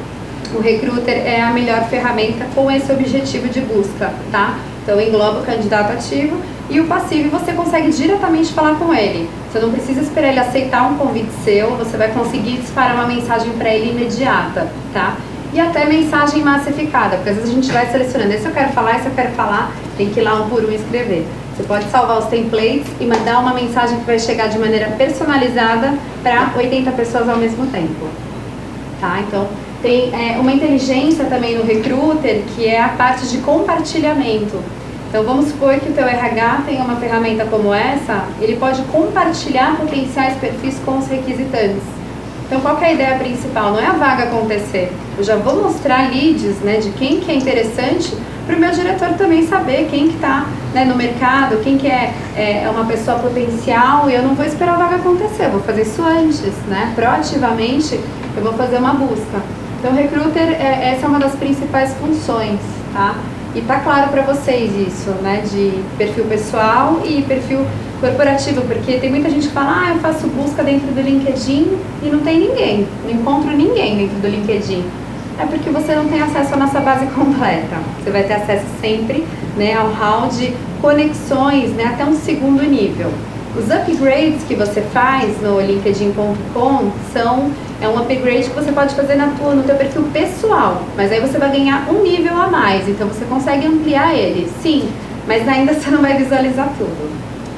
O Recruiter é a melhor ferramenta com esse objetivo de busca, tá? Então engloba o candidato ativo e o passivo você consegue diretamente falar com ele. Você não precisa esperar ele aceitar um convite seu, você vai conseguir disparar uma mensagem para ele imediata, tá? E até mensagem massificada, porque às vezes a gente vai selecionando, esse eu quero falar, esse eu quero falar, tem que ir lá um por um escrever. Você pode salvar os templates e mandar uma mensagem que vai chegar de maneira personalizada para 80 pessoas ao mesmo tempo, tá? Então, tem uma inteligência também no Recruiter, que é a parte de compartilhamento. Então, vamos supor que o teu RH tem uma ferramenta como essa, ele pode compartilhar potenciais perfis com os requisitantes. Então, qual que é a ideia principal? Não é a vaga acontecer. Eu já vou mostrar leads, né, de quem que é interessante para o meu diretor também saber quem que está, né, no mercado, quem que é uma pessoa potencial, e eu não vou esperar a vaga acontecer, eu vou fazer isso antes, né? Proativamente, eu vou fazer uma busca. Então, o Recruiter, essa é uma das principais funções, tá? E tá claro para vocês isso, né, de perfil pessoal e perfil corporativo, porque tem muita gente que fala, eu faço busca dentro do LinkedIn e não tem ninguém, não encontro ninguém dentro do LinkedIn. É porque você não tem acesso à nossa base completa. Você vai ter acesso sempre, né, ao hall de conexões, né, até um segundo nível. Os upgrades que você faz no linkedin.com é um upgrade que você pode fazer no teu perfil pessoal, mas aí você vai ganhar um nível a mais, então você consegue ampliar ele, sim, mas ainda você não vai visualizar tudo,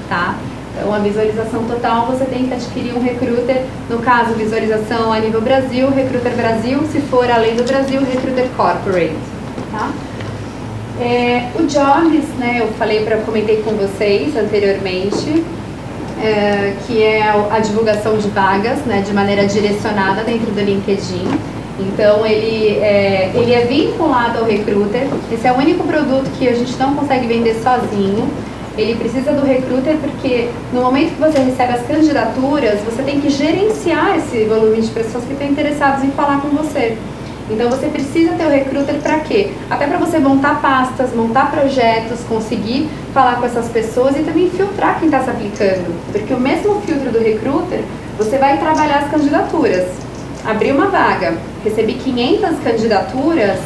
tá? Então a visualização total você tem que adquirir um Recruiter, no caso visualização a nível Brasil, Recruiter Brasil, se for além do Brasil, Recruiter Corporate, tá? O Jobs, né, eu comentei com vocês anteriormente, que é a divulgação de vagas, né, de maneira direcionada dentro do LinkedIn. Então ele é vinculado ao Recruiter. Esse é o único produto que a gente não consegue vender sozinho. Ele precisa do Recruiter porque no momento que você recebe as candidaturas, você tem que gerenciar esse volume de pessoas que estão interessadas em falar com você. Então você precisa ter o Recruiter para quê? Até para você montar pastas, montar projetos, conseguir falar com essas pessoas e também filtrar quem está se aplicando. Porque o mesmo filtro do Recruiter, você vai trabalhar as candidaturas. Abrir uma vaga, recebi 500 candidaturas,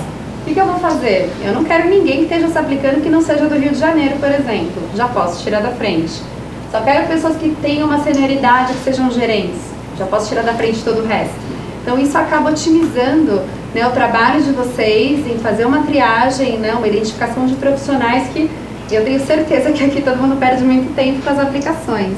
O que eu vou fazer? Eu não quero ninguém que esteja se aplicando que não seja do Rio de Janeiro, por exemplo. Já posso tirar da frente. Só quero pessoas que tenham uma senioridade, que sejam gerentes. Já posso tirar da frente todo o resto. Então isso acaba otimizando, né, o trabalho de vocês em fazer uma triagem, né, uma identificação de profissionais que eu tenho certeza que aqui todo mundo perde muito tempo com as aplicações,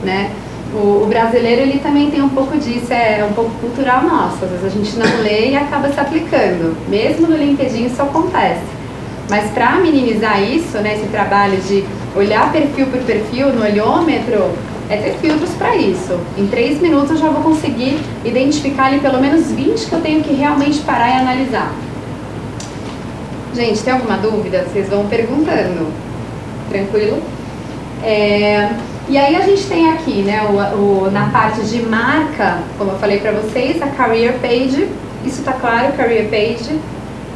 né? O brasileiro, ele também tem um pouco disso, é um pouco cultural nosso. Às vezes a gente não lê e acaba se aplicando. Mesmo no LinkedIn isso acontece. Mas para minimizar isso, né, esse trabalho de olhar perfil por perfil no olhômetro, é ter filtros para isso. Em 3 minutos eu já vou conseguir identificar ali pelo menos 20 que eu tenho que realmente parar e analisar. Gente, tem alguma dúvida? Vocês vão perguntando. Tranquilo? E aí a gente tem aqui, né, na parte de marca, como eu falei para vocês, a Career Page. Isso tá claro, Career Page.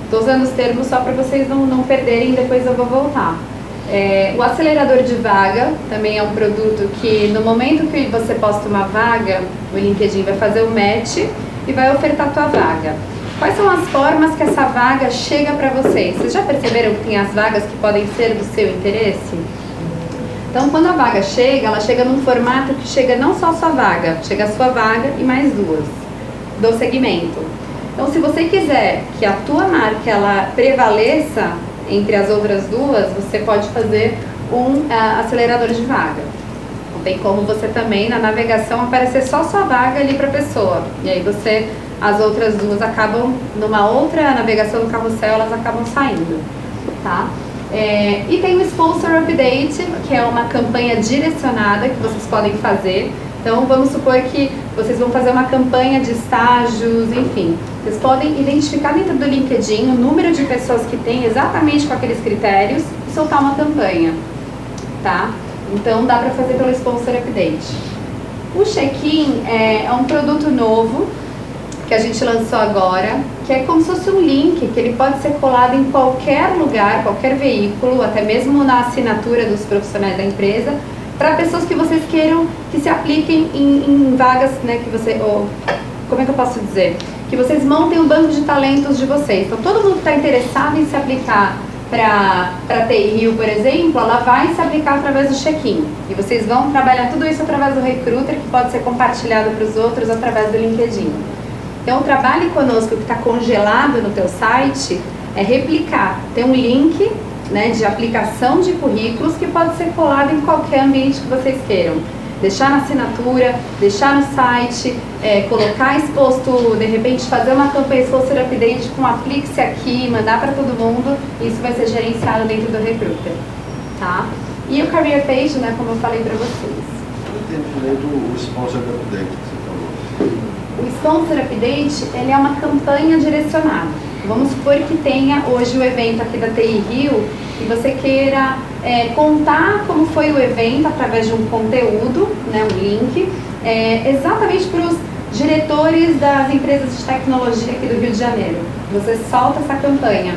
Estou usando os termos só para vocês não perderem, depois eu vou voltar. O acelerador de vaga também é um produto que no momento que você posta uma vaga, o LinkedIn vai fazer o match e vai ofertar a tua vaga. Quais são as formas que essa vaga chega para vocês? Vocês já perceberam que tem as vagas que podem ser do seu interesse? Então, quando a vaga chega, ela chega num formato que chega não só a sua vaga, chega a sua vaga e mais 2 do segmento. Então, se você quiser que a tua marca ela prevaleça entre as outras 2, você pode fazer um acelerador de vaga. Não tem como você também, na navegação, aparecer só sua vaga ali para a pessoa. E aí as outras 2 acabam, numa outra navegação do carrossel, elas acabam saindo, tá? E tem o Sponsor Update, que é uma campanha direcionada que vocês podem fazer. Então, vamos supor que vocês vão fazer uma campanha de estágios, enfim. Vocês podem identificar dentro do LinkedIn o número de pessoas que tem exatamente com aqueles critérios e soltar uma campanha, tá? Então, dá para fazer pelo Sponsor Update. O Check-in é um produto novo que a gente lançou agora, que é como se fosse um link, que ele pode ser colado em qualquer lugar, qualquer veículo, até mesmo na assinatura dos profissionais da empresa, para pessoas que vocês queiram que se apliquem em vagas, né, que você, como é que eu posso dizer? Que vocês montem um banco de talentos de vocês. Então, todo mundo que está interessado em se aplicar para TI Rio, por exemplo, ela vai se aplicar através do check-in. E vocês vão trabalhar tudo isso através do Recruiter, que pode ser compartilhado para os outros através do LinkedIn. Então, o trabalho conosco que está congelado no teu site é replicar. Tem um link, né, de aplicação de currículos que pode ser colado em qualquer ambiente que vocês queiram. Deixar na assinatura, deixar no site, colocar exposto, de repente fazer uma campanha Sponsor Update com aplique-se aqui, mandar para todo mundo. Isso vai ser gerenciado dentro do Recruiter, tá? E o Career Page, né, como eu falei para vocês. Eu entendi direito o Sponsor Update que você falou. O Sponsor Update, ele é uma campanha direcionada. Vamos supor que tenha hoje o evento aqui da TI Rio e você queira contar como foi o evento através de um conteúdo, né, um link, exatamente para os diretores das empresas de tecnologia aqui do Rio de Janeiro. Você solta essa campanha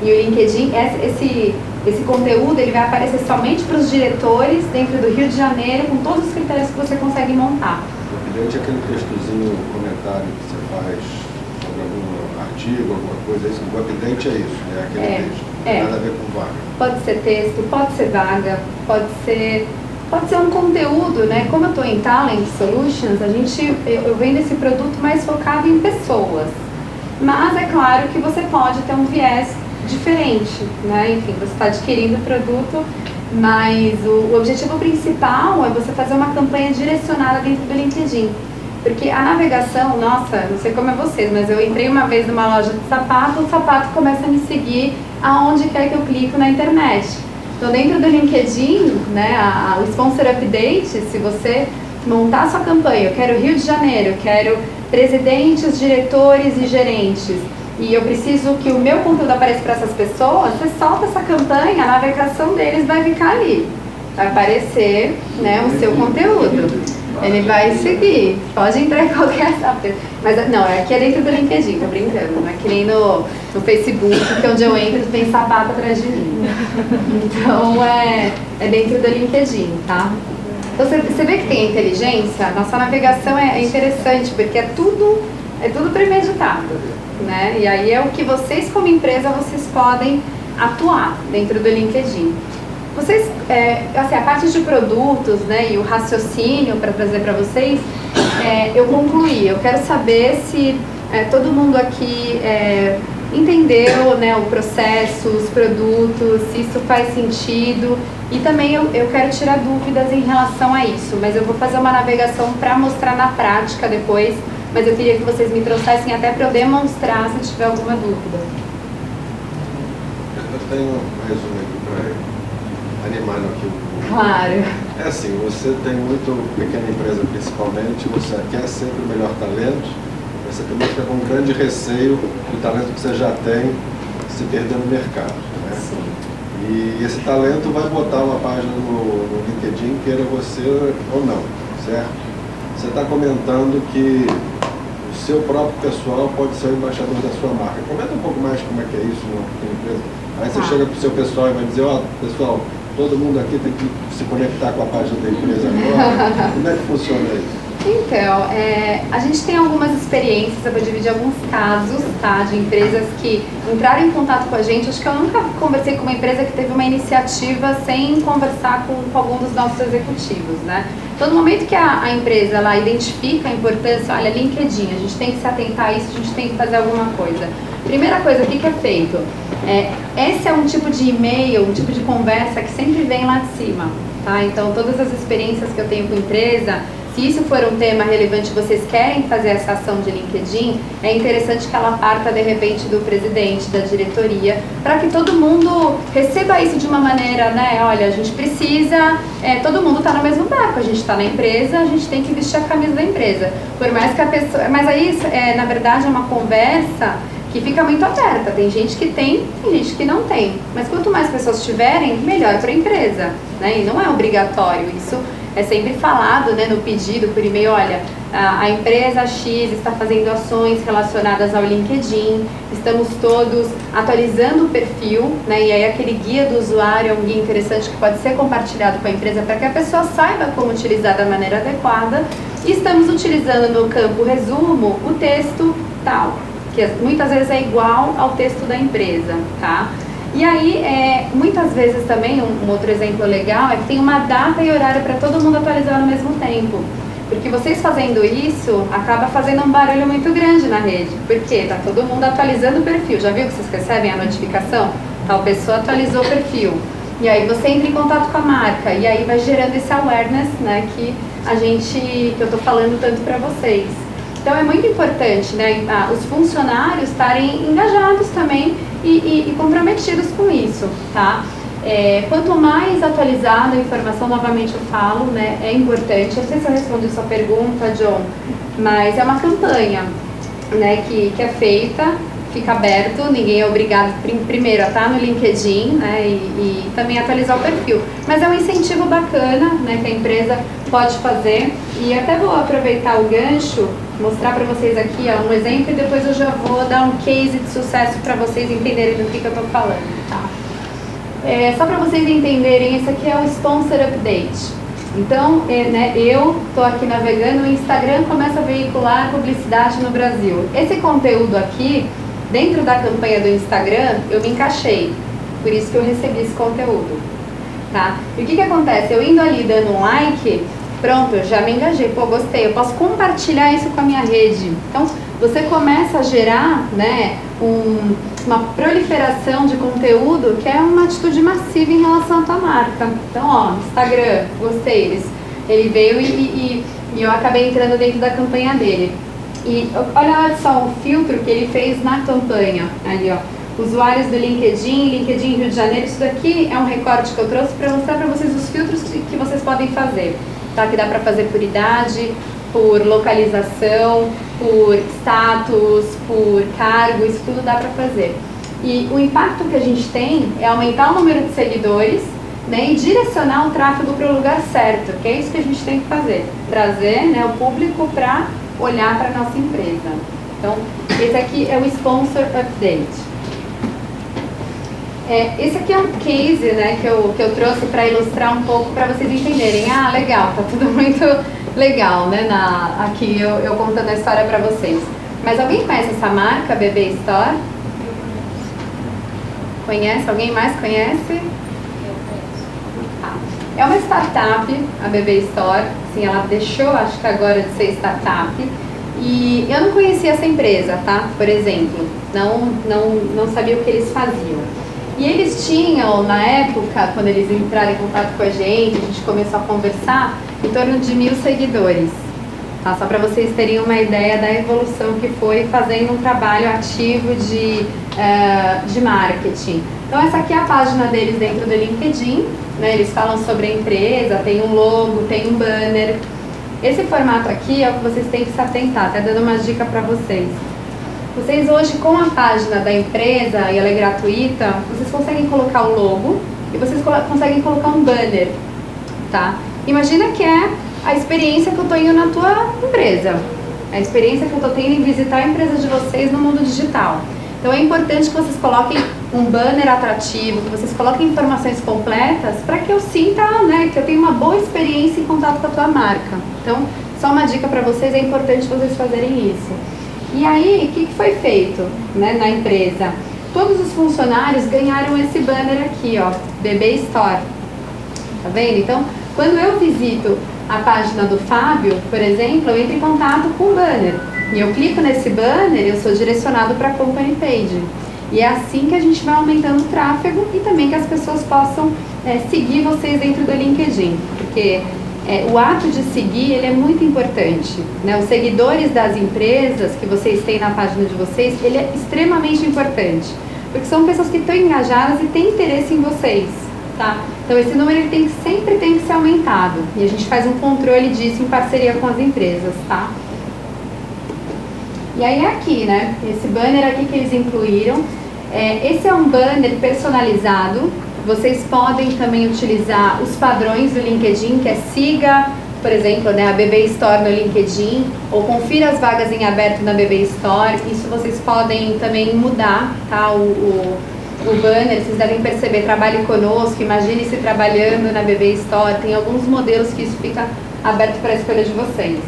e o LinkedIn, esse conteúdo ele vai aparecer somente para os diretores dentro do Rio de Janeiro com todos os critérios que você consegue montar. O update é aquele textozinho, comentário que você faz sobre algum artigo, alguma coisa, isso. O update é isso, é aquele texto, não tem nada a ver com vaga. Pode ser texto, pode ser vaga, pode ser um conteúdo, né? Como eu estou em Talent Solutions, eu vendo esse produto mais focado em pessoas. Mas é claro que você pode ter um viés diferente, né? Enfim, você está adquirindo o produto, mas o objetivo principal é você fazer uma campanha direcionada dentro do LinkedIn. Porque a navegação, nossa, não sei como é vocês, mas eu entrei uma vez numa loja de sapato, o sapato começa a me seguir aonde quer que eu clico na internet. Então, dentro do LinkedIn, né, o Sponsor Update, se você montar sua campanha, eu quero Rio de Janeiro, eu quero presidentes, diretores e gerentes, e eu preciso que o meu conteúdo apareça para essas pessoas, você solta essa campanha, a navegação deles vai ficar ali. Vai aparecer, né, o seu conteúdo. Ele vai seguir, pode entrar em qualquer site. Mas não, aqui é dentro do LinkedIn, tô brincando. Não é que nem no Facebook, que é onde eu entro e tem sapato atrás de mim. Então é dentro do LinkedIn, tá? Então você vê que tem inteligência, nossa navegação é interessante, porque é tudo premeditado. né? E aí é o que vocês como empresa, vocês podem atuar dentro do LinkedIn. Vocês, assim, a parte de produtos, né, e o raciocínio para trazer para vocês, eu concluí. Eu quero saber se todo mundo aqui entendeu, né, o processo, os produtos, se isso faz sentido. E também eu quero tirar dúvidas em relação a isso, mas eu vou fazer uma navegação para mostrar na prática depois, mas eu queria que vocês me trouxessem até para eu demonstrar se tiver alguma dúvida. Eu tenho mais um aqui para animar aqui o Claro. É assim, você tem muito pequena empresa principalmente, você quer sempre o melhor talento, você também fica com um grande receio do talento que você já tem se perder no mercado, né? Sim. E esse talento vai botar uma página no LinkedIn, queira você ou não, certo? Você está comentando que o seu próprio pessoal pode ser o embaixador da sua marca. Comenta um pouco mais como é que é isso na empresa. Aí você chega para o seu pessoal e vai dizer, ó, pessoal, todo mundo aqui tem que se conectar com a página da empresa agora. Como é que funciona isso? Então, a gente tem algumas experiências, eu vou dividir alguns casos, tá, de empresas que entraram em contato com a gente. Acho que eu nunca conversei com uma empresa que teve uma iniciativa sem conversar com algum dos nossos executivos, né? Então, no momento que a empresa ela identifica a importância, olha, LinkedIn, a gente tem que se atentar a isso, a gente tem que fazer alguma coisa. Primeira coisa, o que é feito? Esse é um tipo de e-mail, um tipo de conversa que sempre vem lá de cima, tá? Então, todas as experiências que eu tenho com a empresa, se isso for um tema relevante, vocês querem fazer essa ação de LinkedIn, é interessante que ela parta, de repente, do presidente, da diretoria, para que todo mundo receba isso de uma maneira, né? Olha, a gente precisa, todo mundo está no mesmo barco, a gente está na empresa, a gente tem que vestir a camisa da empresa. Por mais que a pessoa... Mas aí, na verdade, é uma conversa que fica muito aberta. Tem gente que tem gente que não tem. Mas quanto mais pessoas tiverem, melhor para a empresa, né? E não é obrigatório isso. É sempre falado, né, no pedido, por e-mail, olha, a empresa X está fazendo ações relacionadas ao LinkedIn, estamos todos atualizando o perfil, né, e aí aquele guia do usuário é um guia interessante que pode ser compartilhado com a empresa para que a pessoa saiba como utilizar da maneira adequada, e estamos utilizando no campo resumo o texto tal, que muitas vezes é igual ao texto da empresa, tá? E aí, muitas vezes também, um outro exemplo legal é que tem uma data e horário para todo mundo atualizar ao mesmo tempo. Porque vocês fazendo isso, acaba fazendo um barulho muito grande na rede. Porque está todo mundo atualizando o perfil. Já viu que vocês recebem a notificação? Tal pessoa atualizou o perfil. E aí você entra em contato com a marca. E aí vai gerando esse awareness, né, que eu estou falando tanto para vocês. Então é muito importante, né, os funcionários estarem engajados também e comprometidos com isso, tá? Quanto mais atualizada a informação, novamente eu falo, né, é importante. Eu não sei se eu respondi sua pergunta, John, mas é uma campanha, né, que é feita, fica aberto, ninguém é obrigado primeiro a estar no LinkedIn, né, e também atualizar o perfil. Mas é um incentivo bacana, né, que a empresa pode fazer. E até vou aproveitar o gancho, mostrar para vocês aqui um exemplo, e depois eu já vou dar um case de sucesso para vocês entenderem do que eu estou falando, tá? Só para vocês entenderem, esse aqui é o Sponsor Update. Então, né, eu estou aqui navegando, o Instagram começa a veicular publicidade no Brasil. Esse conteúdo aqui, dentro da campanha do Instagram, eu me encaixei, por isso que eu recebi esse conteúdo, tá? E o que acontece? Eu indo ali dando um like, pronto, eu já me engajei, pô, gostei, eu posso compartilhar isso com a minha rede. Então, você começa a gerar, né, uma proliferação de conteúdo que é uma atitude massiva em relação à tua marca. Então, ó, Instagram, gostei, ele veio e eu acabei entrando dentro da campanha dele. E olha só o filtro que ele fez na campanha, ali ó, usuários do LinkedIn Rio de Janeiro. Isso daqui é um recorte que eu trouxe para mostrar para vocês os filtros que vocês podem fazer, tá? Que dá para fazer por idade, por localização, por status, por cargo, isso tudo dá para fazer. E o impacto que a gente tem é aumentar o número de seguidores, né, e direcionar o tráfego para o lugar certo, que é isso que a gente tem que fazer, trazer, né, o público para olhar para a nossa empresa. Então, esse aqui é o Sponsor Update. Esse aqui é um case, né, que eu trouxe para ilustrar um pouco, para vocês entenderem. Ah, legal, tá tudo muito legal, né, aqui eu contando a história para vocês. Mas alguém conhece essa marca, BB Store? Conhece? Alguém mais conhece? É uma startup, a BB Store. Assim, ela deixou, acho que agora, de ser startup. E eu não conhecia essa empresa, tá? Por exemplo, não sabia o que eles faziam. E eles tinham, na época, quando eles entraram em contato com a gente começou a conversar, em torno de 1.000 seguidores. Tá? Só para vocês terem uma ideia da evolução que foi fazendo um trabalho ativo de marketing. Então essa aqui é a página deles dentro do LinkedIn, né? Eles falam sobre a empresa, tem um logo, tem um banner. Esse formato aqui é o que vocês têm que se atentar, até dando uma dica para vocês. Vocês hoje, com a página da empresa, e ela é gratuita, vocês conseguem colocar o logo e vocês conseguem colocar um banner, tá? Imagina que é a experiência que eu estou indo na tua empresa, a experiência que eu estou tendo em visitar a empresa de vocês no mundo digital. Então é importante que vocês coloquem um banner atrativo, que vocês coloquem informações completas para que eu sinta, né, que eu tenho uma boa experiência em contato com a tua marca. Então, só uma dica para vocês, é importante vocês fazerem isso. E aí, o que foi feito, né, na empresa? Todos os funcionários ganharam esse banner aqui, ó, BB Store. Tá vendo? Então, quando eu visito a página do Fábio, por exemplo, eu entro em contato com o banner. E eu clico nesse banner, eu sou direcionado para a company page. E é assim que a gente vai aumentando o tráfego e também que as pessoas possam seguir vocês dentro do LinkedIn. Porque o ato de seguir, ele é muito importante, né? Os seguidores das empresas que vocês têm na página de vocês, ele é extremamente importante. Porque são pessoas que estão engajadas e têm interesse em vocês, tá? Então esse número ele sempre tem que ser aumentado. E a gente faz um controle disso em parceria com as empresas, tá? E aí é aqui, né? Esse banner aqui que eles incluíram. Esse é um banner personalizado. Vocês podem também utilizar os padrões do LinkedIn, que é siga, por exemplo, né, a BB Store no LinkedIn, ou confira as vagas em aberto na BB Store. Isso vocês podem também mudar, tá? O banner, vocês devem perceber, trabalhe conosco, imagine-se trabalhando na BB Store. Tem alguns modelos que isso fica aberto para a escolha de vocês.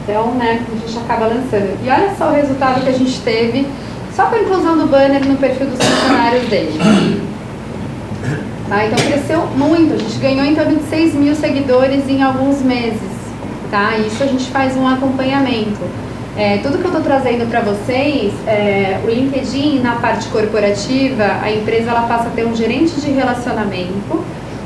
Então, né, a gente acaba lançando. E olha só o resultado que a gente teve só com a inclusão do banner no perfil dos funcionários dele. Tá? Então cresceu muito, a gente ganhou em torno de 6.000 seguidores em alguns meses. Tá? Isso a gente faz um acompanhamento. Tudo que eu estou trazendo para vocês, o LinkedIn na parte corporativa, a empresa ela passa a ter um gerente de relacionamento,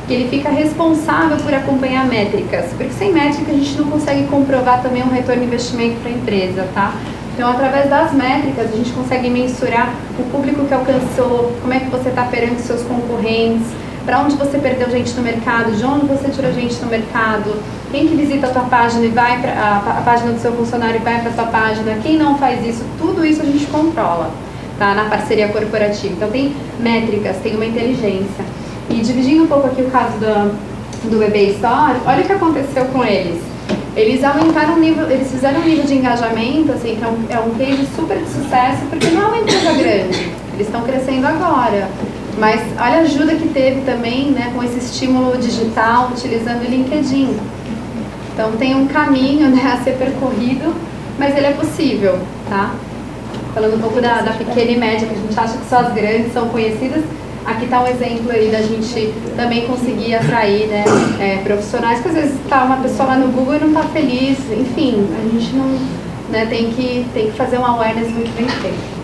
que ele fica responsável por acompanhar métricas, porque sem métrica a gente não consegue comprovar também um retorno de investimento para a empresa, tá? Então, através das métricas, a gente consegue mensurar o público que alcançou, como é que você está perante seus concorrentes, para onde você perdeu gente no mercado, de onde você tirou gente no mercado, quem que visita a tua página e vai para a página do seu funcionário e vai para a sua página, quem não faz isso, tudo isso a gente controla, tá? Na parceria corporativa. Então, tem métricas, tem uma inteligência. E dividindo um pouco aqui o caso do BB Store, olha o que aconteceu com eles. Eles aumentaram o nível, eles fizeram um nível de engajamento, assim, que é um case super de sucesso, porque não é uma empresa grande, eles estão crescendo agora. Mas olha a ajuda que teve também, né, com esse estímulo digital, utilizando o LinkedIn. Então tem um caminho, né, a ser percorrido, mas ele é possível, tá? Falando um pouco da pequena e média, que a gente acha que só as grandes são conhecidas. Aqui está um exemplo aí da gente também conseguir atrair, né, profissionais, que às vezes está uma pessoa lá no Google e não está feliz, enfim, a gente não, né, tem que fazer um awareness muito bem feito.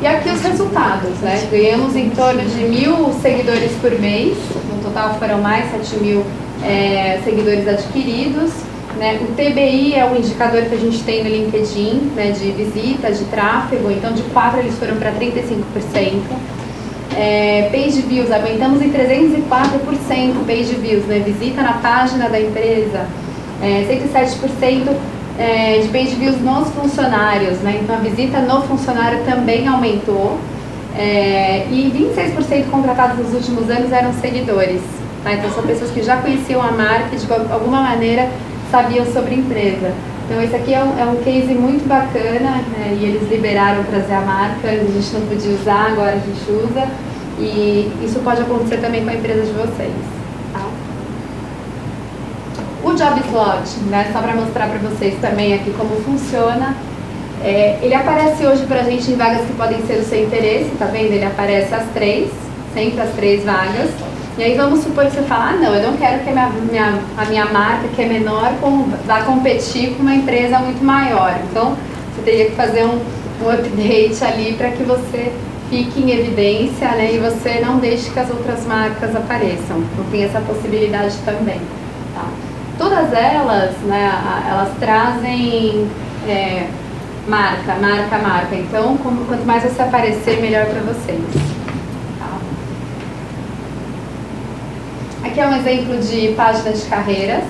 E aqui os resultados, né, ganhamos em torno de 1.000 seguidores por mês, no total foram mais 7.000 seguidores adquiridos, né, o TBI é o indicador que a gente tem no LinkedIn, né, de visita, de tráfego, então de 4 eles foram para 35%. Page views, aumentamos em 304% page views, né, visita na página da empresa, 107% de page views nos funcionários, né, então a visita no funcionário também aumentou, e 26% contratados nos últimos anos eram seguidores, tá? Então são pessoas que já conheciam a marca e de alguma maneira sabiam sobre a empresa. Então esse aqui é um case muito bacana, né, e eles liberaram trazer a marca, a gente não podia usar, agora a gente usa, e isso pode acontecer também com a empresa de vocês. Tá? O job slot, né? Só para mostrar para vocês também aqui como funciona. Ele aparece hoje pra gente em vagas que podem ser do seu interesse, tá vendo? Ele aparece às 3, sempre às 3 vagas. E aí vamos supor que você fala, não, eu não quero que a minha marca, que é menor, vá competir com uma empresa muito maior. Então, você teria que fazer um update ali para que você fique em evidência, né? E você não deixe que as outras marcas apareçam. Então, tem essa possibilidade também, tá? Todas elas, né, elas trazem marca. Então, quanto mais você aparecer, melhor para vocês. Tá? Aqui é um exemplo de página de carreiras,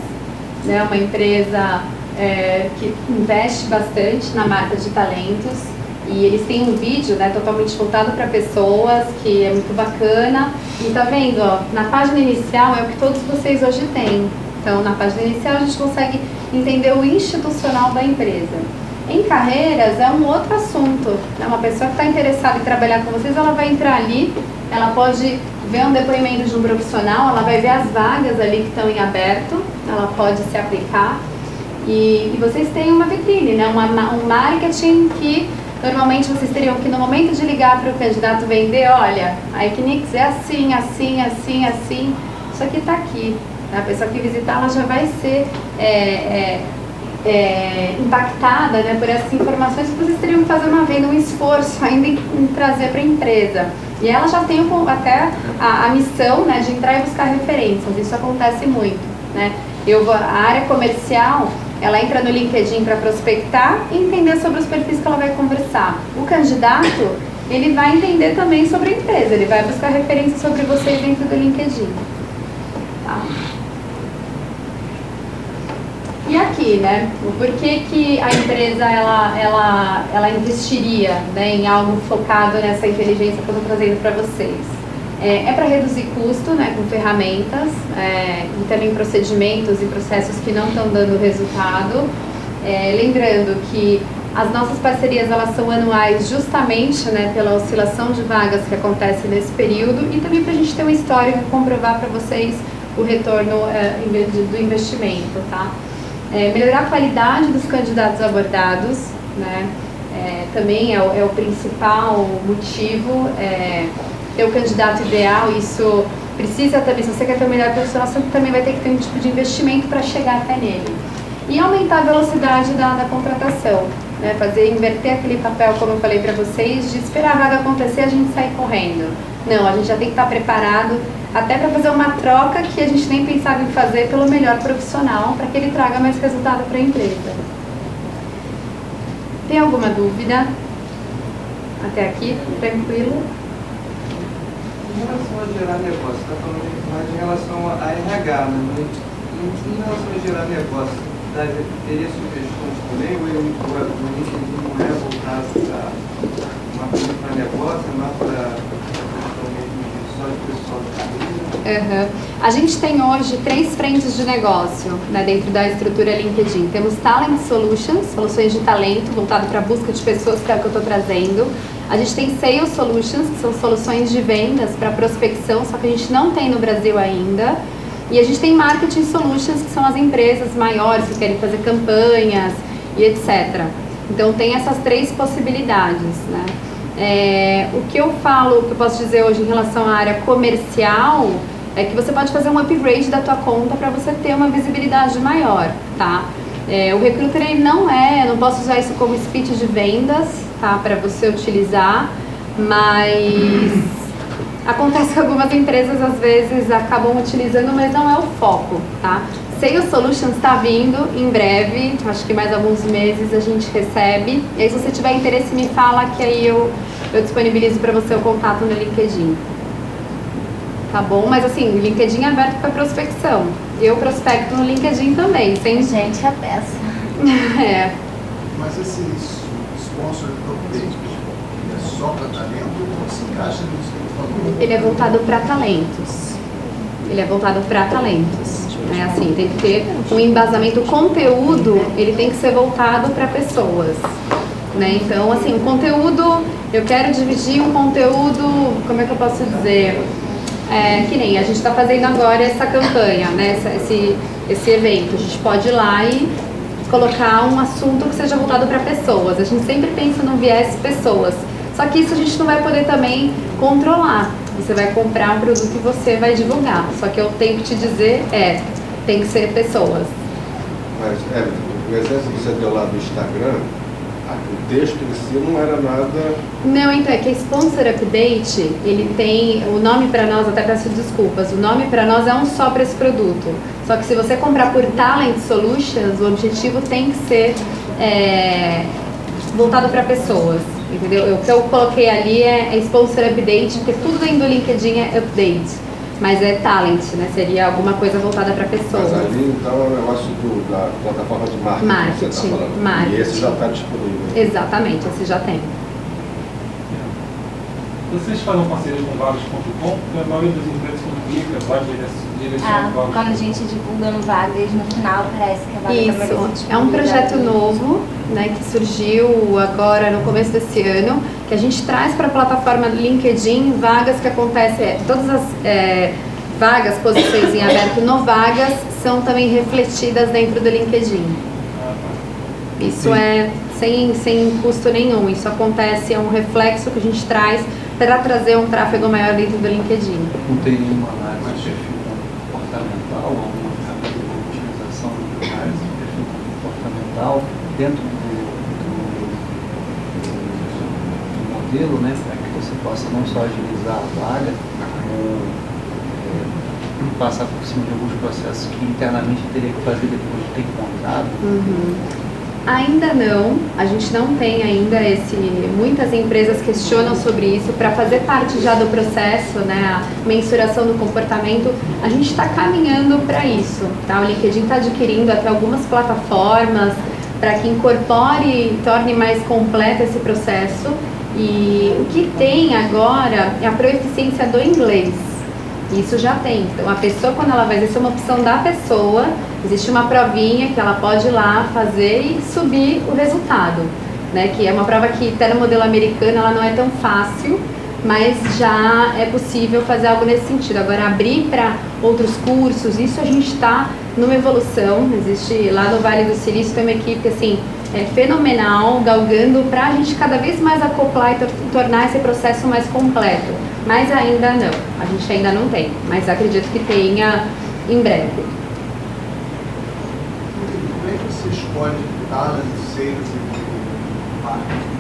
né? Uma empresa que investe bastante na marca de talentos. E eles têm um vídeo, né, totalmente voltado para pessoas, que é muito bacana. E tá vendo, ó, na página inicial é o que todos vocês hoje têm. Então, na página inicial a gente consegue entender o institucional da empresa. Em carreiras é um outro assunto, né? Uma pessoa que está interessada em trabalhar com vocês, ela vai entrar ali, ela pode ver um depoimento de um profissional, ela vai ver as vagas ali que estão em aberto, ela pode se aplicar. E vocês têm uma vitrine, né? Um marketing que normalmente vocês teriam que, no momento de ligar para o candidato vender, olha, a Equinix é assim, assim, assim, assim, isso aqui está aqui. A pessoa que visitar, ela já vai ser impactada, né, por essas informações que vocês teriam que fazer uma venda, um esforço ainda em trazer para a empresa. E ela já tem até a missão, né, de entrar e buscar referências, isso acontece muito, né? A área comercial, ela entra no LinkedIn para prospectar e entender sobre os perfis que ela vai conversar. O candidato, ele vai entender também sobre a empresa, ele vai buscar referências sobre vocês dentro do LinkedIn. Tá? E aqui, né, o porquê que a empresa ela investiria, né, em algo focado nessa inteligência que eu estou trazendo para vocês? Para reduzir custo, né, com ferramentas, e também procedimentos e processos que não estão dando resultado. Lembrando que as nossas parcerias elas são anuais justamente, né, pela oscilação de vagas que acontece nesse período e também para a gente ter um histórico e comprovar para vocês o retorno do investimento, tá? Melhorar a qualidade dos candidatos abordados, né? Também é o principal motivo. Ter o candidato ideal, isso precisa também, se você quer ter o melhor profissional, você também vai ter que ter um tipo de investimento para chegar até nele. E aumentar a velocidade da contratação, né? Inverter aquele papel, como eu falei para vocês, de esperar a vaga acontecer e a gente sair correndo. Não, a gente já tem que estar preparado até para fazer uma troca que a gente nem pensava em fazer pelo melhor profissional, para que ele traga mais resultado para a empresa. Tem alguma dúvida? Até aqui, tranquilo? Em relação a gerar negócio, está falando mais em relação a RH, né? Em relação a gerar negócio, teria sugestões também, ou o LinkedIn não é voltado para uma coisa para negócio, é mais para questão mesmo só de pessoal de carreira? A gente tem hoje 3 frentes de negócio, né, dentro da estrutura LinkedIn. Temos Talent Solutions, soluções de talento, voltado para a busca de pessoas, que é o que eu estou trazendo. A gente tem Sales Solutions, que são soluções de vendas para prospecção, só que a gente não tem no Brasil ainda. E a gente tem Marketing Solutions, que são as empresas maiores que querem fazer campanhas e etc. Então tem essas 3 possibilidades, né? O que eu posso dizer hoje em relação à área comercial é que você pode fazer um upgrade da tua conta para você ter uma visibilidade maior, tá? O Recruiter ele não posso usar isso como speech de vendas, tá? Para você utilizar, mas acontece que algumas empresas às vezes acabam utilizando, mas não é o foco, tá? Sales Solutions está vindo em breve, acho que mais alguns meses a gente recebe. E aí se você tiver interesse me fala que aí eu disponibilizo para você o contato no LinkedIn. Tá bom? Mas assim, o LinkedIn é aberto para prospecção. Eu prospecto no LinkedIn também, sem... Gente, a peça. Mas esse sponsor update é só para talento ou se encaixa nisso que eu falou? Ele é voltado para talentos. Assim, tem que ter um embasamento. O conteúdo, ele tem que ser voltado para pessoas, né? Então, assim, o conteúdo, eu quero dividir um conteúdo, como é que eu posso dizer? Que nem a gente está fazendo agora essa campanha, né? esse evento. A gente pode ir lá e colocar um assunto que seja voltado para pessoas. A gente sempre pensa no viés pessoas. Só que isso a gente não vai poder também controlar. Você vai comprar um produto e você vai divulgar. Só que eu tenho que te dizer, tem que ser pessoas. Mas, o exemplo que você deu lá do Instagram, o texto em si não era nada... Não, então, é que a Sponsor Update, ele tem, o nome para nós, até peço desculpas, o nome para nós é um só para esse produto. Só que se você comprar por Talent Solutions, o objetivo tem que ser voltado para pessoas, entendeu? O que eu coloquei ali é Sponsor Update, porque tudo dentro do LinkedIn é update. Mas é talent, né? Seria alguma coisa voltada para pessoas. Mas ali, então, é um negócio da plataforma de marketing que você está falando. Marketing. E esse já está disponível. Exatamente, esse já tem. Vocês fazem parcerias com vagas.com? Porque a maioria das empresas quando clica, vai direcionar vagas. Quando a gente divulga no Vagas, no final parece que a vaga está mais Isso, é um projeto novo, né, que surgiu agora no começo desse ano, que a gente traz para a plataforma do LinkedIn vagas que acontecem, todas as vagas, posições em aberto no Vagas, são também refletidas dentro do LinkedIn. Isso é sem custo nenhum, isso acontece, é um reflexo que a gente traz para trazer um tráfego maior dentro do LinkedIn. Não tem nenhuma análise de perfil comportamental, alguma utilização de análise de perfil comportamental dentro do modelo, né, para que você possa não só agilizar a vaga, como passar por cima de alguns processos que internamente teria que fazer depois de ter encontrado. Ainda não, a gente não tem ainda muitas empresas questionam sobre isso. Para fazer parte já do processo, né, a mensuração do comportamento, a gente está caminhando para isso, tá? O LinkedIn está adquirindo até algumas plataformas para que incorpore e torne mais completo esse processo. E o que tem agora é a proeficiência do inglês. Isso já tem. Então, a pessoa, quando ela vai, isso é uma opção da pessoa, existe uma provinha que ela pode ir lá fazer e subir o resultado, né? Que é uma prova que, até no modelo americano, ela não é tão fácil, mas já é possível fazer algo nesse sentido. Agora, abrir para outros cursos, isso a gente está numa evolução. Existe lá no Vale do Silício, tem uma equipe, assim, fenomenal, galgando para a gente cada vez mais acoplar e tornar esse processo mais completo. Mas ainda não, a gente ainda não tem, mas acredito que tenha em breve. Como é que você escolhe talent, sales e marketing?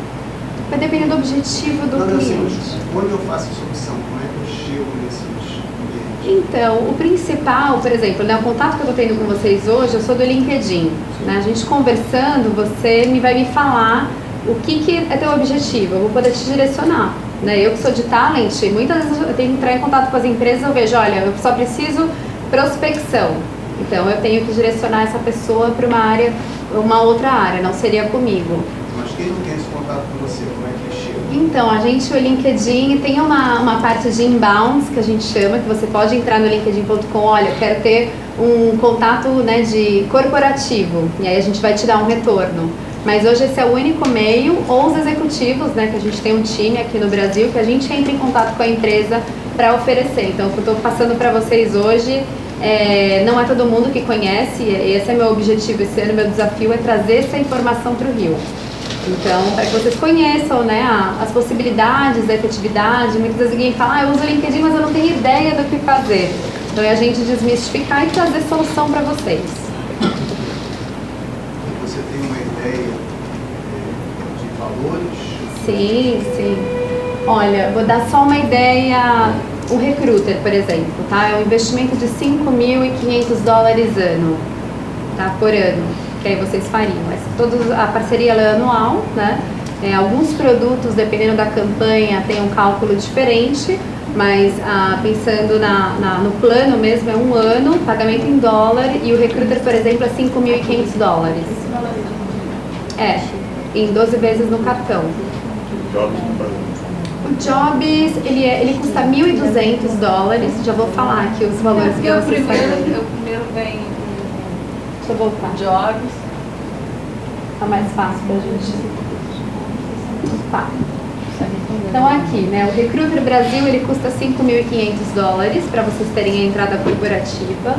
Vai depender do objetivo do cliente. Onde eu faço essa opção? Como é que eu chego nesses ambientes? Então, o principal, por exemplo, né, o contato que eu estou tendo com vocês hoje, eu sou do LinkedIn. Né? A gente conversando, você vai me falar o que é teu objetivo, eu vou poder te direcionar. Né? Eu que sou de talent, muitas vezes eu tenho que entrar em contato com as empresas, eu vejo, olha, eu só preciso prospecção. Então eu tenho que direcionar essa pessoa para uma outra área, não seria comigo. Mas quem não tem esse contato com você, como é que chega? Então, o LinkedIn tem uma parte de inbounds que a gente chama, que você pode entrar no linkedin.com, olha, eu quero ter um contato, né, de corporativo, e aí a gente vai te dar um retorno. Mas hoje esse é o único meio, ou os executivos, né, que a gente tem um time aqui no Brasil, que a gente entra em contato com a empresa para oferecer. Então, o que eu estou passando para vocês hoje, não é todo mundo que conhece, e esse é meu objetivo esse ano, meu desafio é trazer essa informação para o Rio. Então, para que vocês conheçam, né, as possibilidades da efetividade. Muitas vezes alguém fala, eu uso o LinkedIn, mas eu não tenho ideia do que fazer. Então, é a gente desmistificar e trazer solução para vocês. Você tem uma ideia de valores? Sim, sim. Olha, vou dar só uma ideia. O Recruiter, por exemplo, tá? É um investimento de $5.500 ano, tá? Por ano, que aí vocês fariam. A parceria ela é anual, né? Alguns produtos, dependendo da campanha, tem um cálculo diferente, mas pensando no plano mesmo, é um ano, pagamento em dólar, e o Recruiter, por exemplo, é $5.500. Em 12 vezes no cartão. O Jobs, ele custa $1.200, já vou falar aqui os valores que o vocês primeiro sabem. vem Deixa eu voltar. Jobs. Tá mais fácil pra gente. Tá. Então aqui, né, o Recruiter Brasil, ele custa $5.500 para vocês terem a entrada corporativa.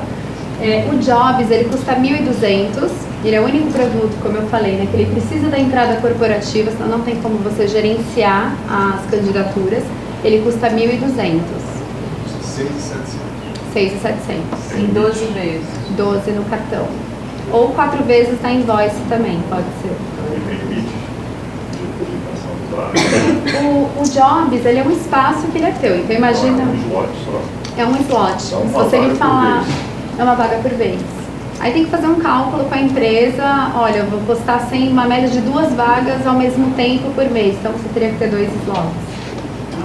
O Jobs, ele custa 1.200, ele é o único produto, como eu falei, né, que ele precisa da entrada corporativa, senão não tem como você gerenciar as candidaturas. Ele custa 1.200. 6.700. Em 12 vezes. 12 no cartão. Ou 4 vezes na invoice também, pode ser. O Jobs, ele é um espaço que ele é teu, então imagina... É um slot. Se você me falar, é uma vaga por vez. Aí tem que fazer um cálculo com a empresa, olha, eu vou postar sem uma média de 2 vagas ao mesmo tempo por mês, então você teria que ter 2 slots.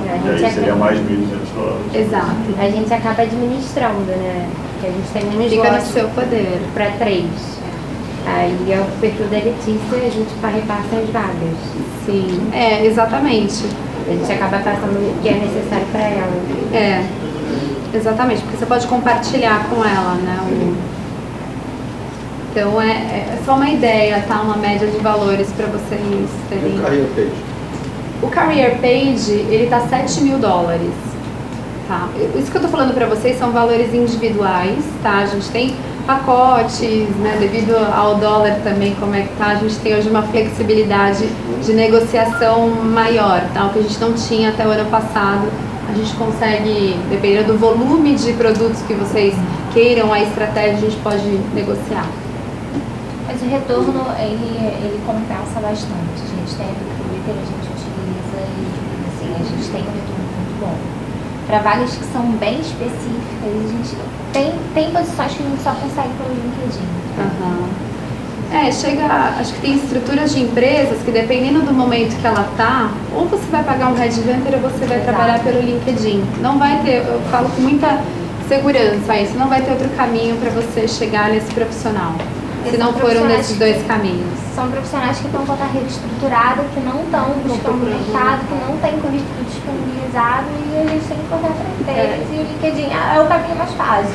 E aí seria mais $1.200. Exato. A gente acaba administrando, né? Porque a gente tem um Fica no slot seu poder. para 3. Aí é o perfil da Letícia, a gente repassa as vagas. Sim, exatamente. A gente acaba passando o que é necessário para ela. Exatamente, porque você pode compartilhar com ela, né? Então é só uma ideia, tá? Uma média de valores para vocês terem. E o Career Page? O Career Page, ele tá $7.000. Tá? Isso que eu tô falando para vocês são valores individuais, tá? A gente tem pacotes, né? Devido ao dólar também, como é que tá? A gente tem hoje uma flexibilidade de negociação maior, tá? O que a gente não tinha até o ano passado. A gente consegue, dependendo do volume de produtos que vocês queiram, a estratégia a gente pode negociar. Mas o retorno, ele compensa bastante. A gente tem Recruiter, a gente utiliza e assim, a gente tem um retorno muito bom. Para vagas que são bem específicas, a gente tem posições que a gente só consegue pelo LinkedIn. Acho que tem estruturas de empresas que dependendo do momento que ela tá, ou você vai pagar um headhunter ou você vai trabalhar pelo LinkedIn. Não vai ter, eu falo com muita segurança isso, não vai ter outro caminho para você chegar nesse profissional. Se não for um desses 2 caminhos. São profissionais que estão com a carreira estruturada, que não estão buscando o mercado, que não tem currículo disponibilizado e a gente tem que correr atrás deles. E o LinkedIn é o caminho mais fácil.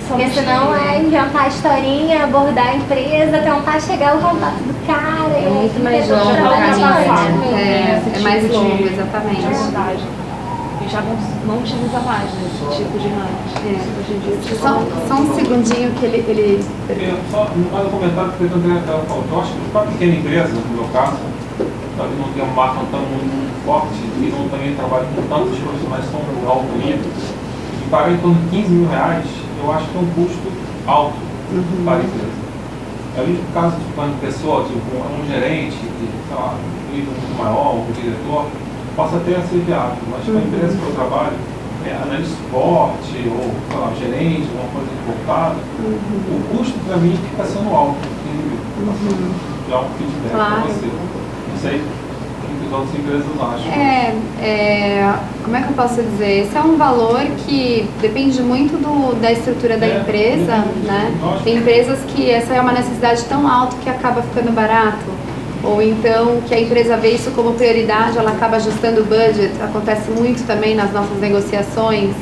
Porque senão é inventar a historinha, abordar a empresa, tentar chegar ao contato do cara. É muito mais longo o caminho, né? É mais longo, exatamente. É verdade. E já não utiliza mais, né, esse tipo de ranking. Hoje em dia só um segundinho que ele... Só mais um comentário que eu acho que para a pequena empresa, no meu caso, talvez não tenha uma marca tão muito forte e não também trabalha com tantos profissionais tão alto nível, e pagar em torno de R$15.000, eu acho que é um custo alto para a empresa. É o único caso de uma pessoa, tipo um gerente, que, sei lá, um nível muito maior, um diretor, possa até ser viável, mas para a empresa que eu trabalho, analista de suporte ou sei lá, gerente, alguma coisa importada, o custo para mim fica sendo alto, já um feedback para você. Não sei o que as outras empresas acham. Como é que eu posso dizer? Esse é um valor que depende muito da estrutura da empresa, né? Tem empresas que essa é uma necessidade tão alta que acaba ficando barato. Ou então que a empresa vê isso como prioridade, ela acaba ajustando o budget, acontece muito também nas nossas negociações.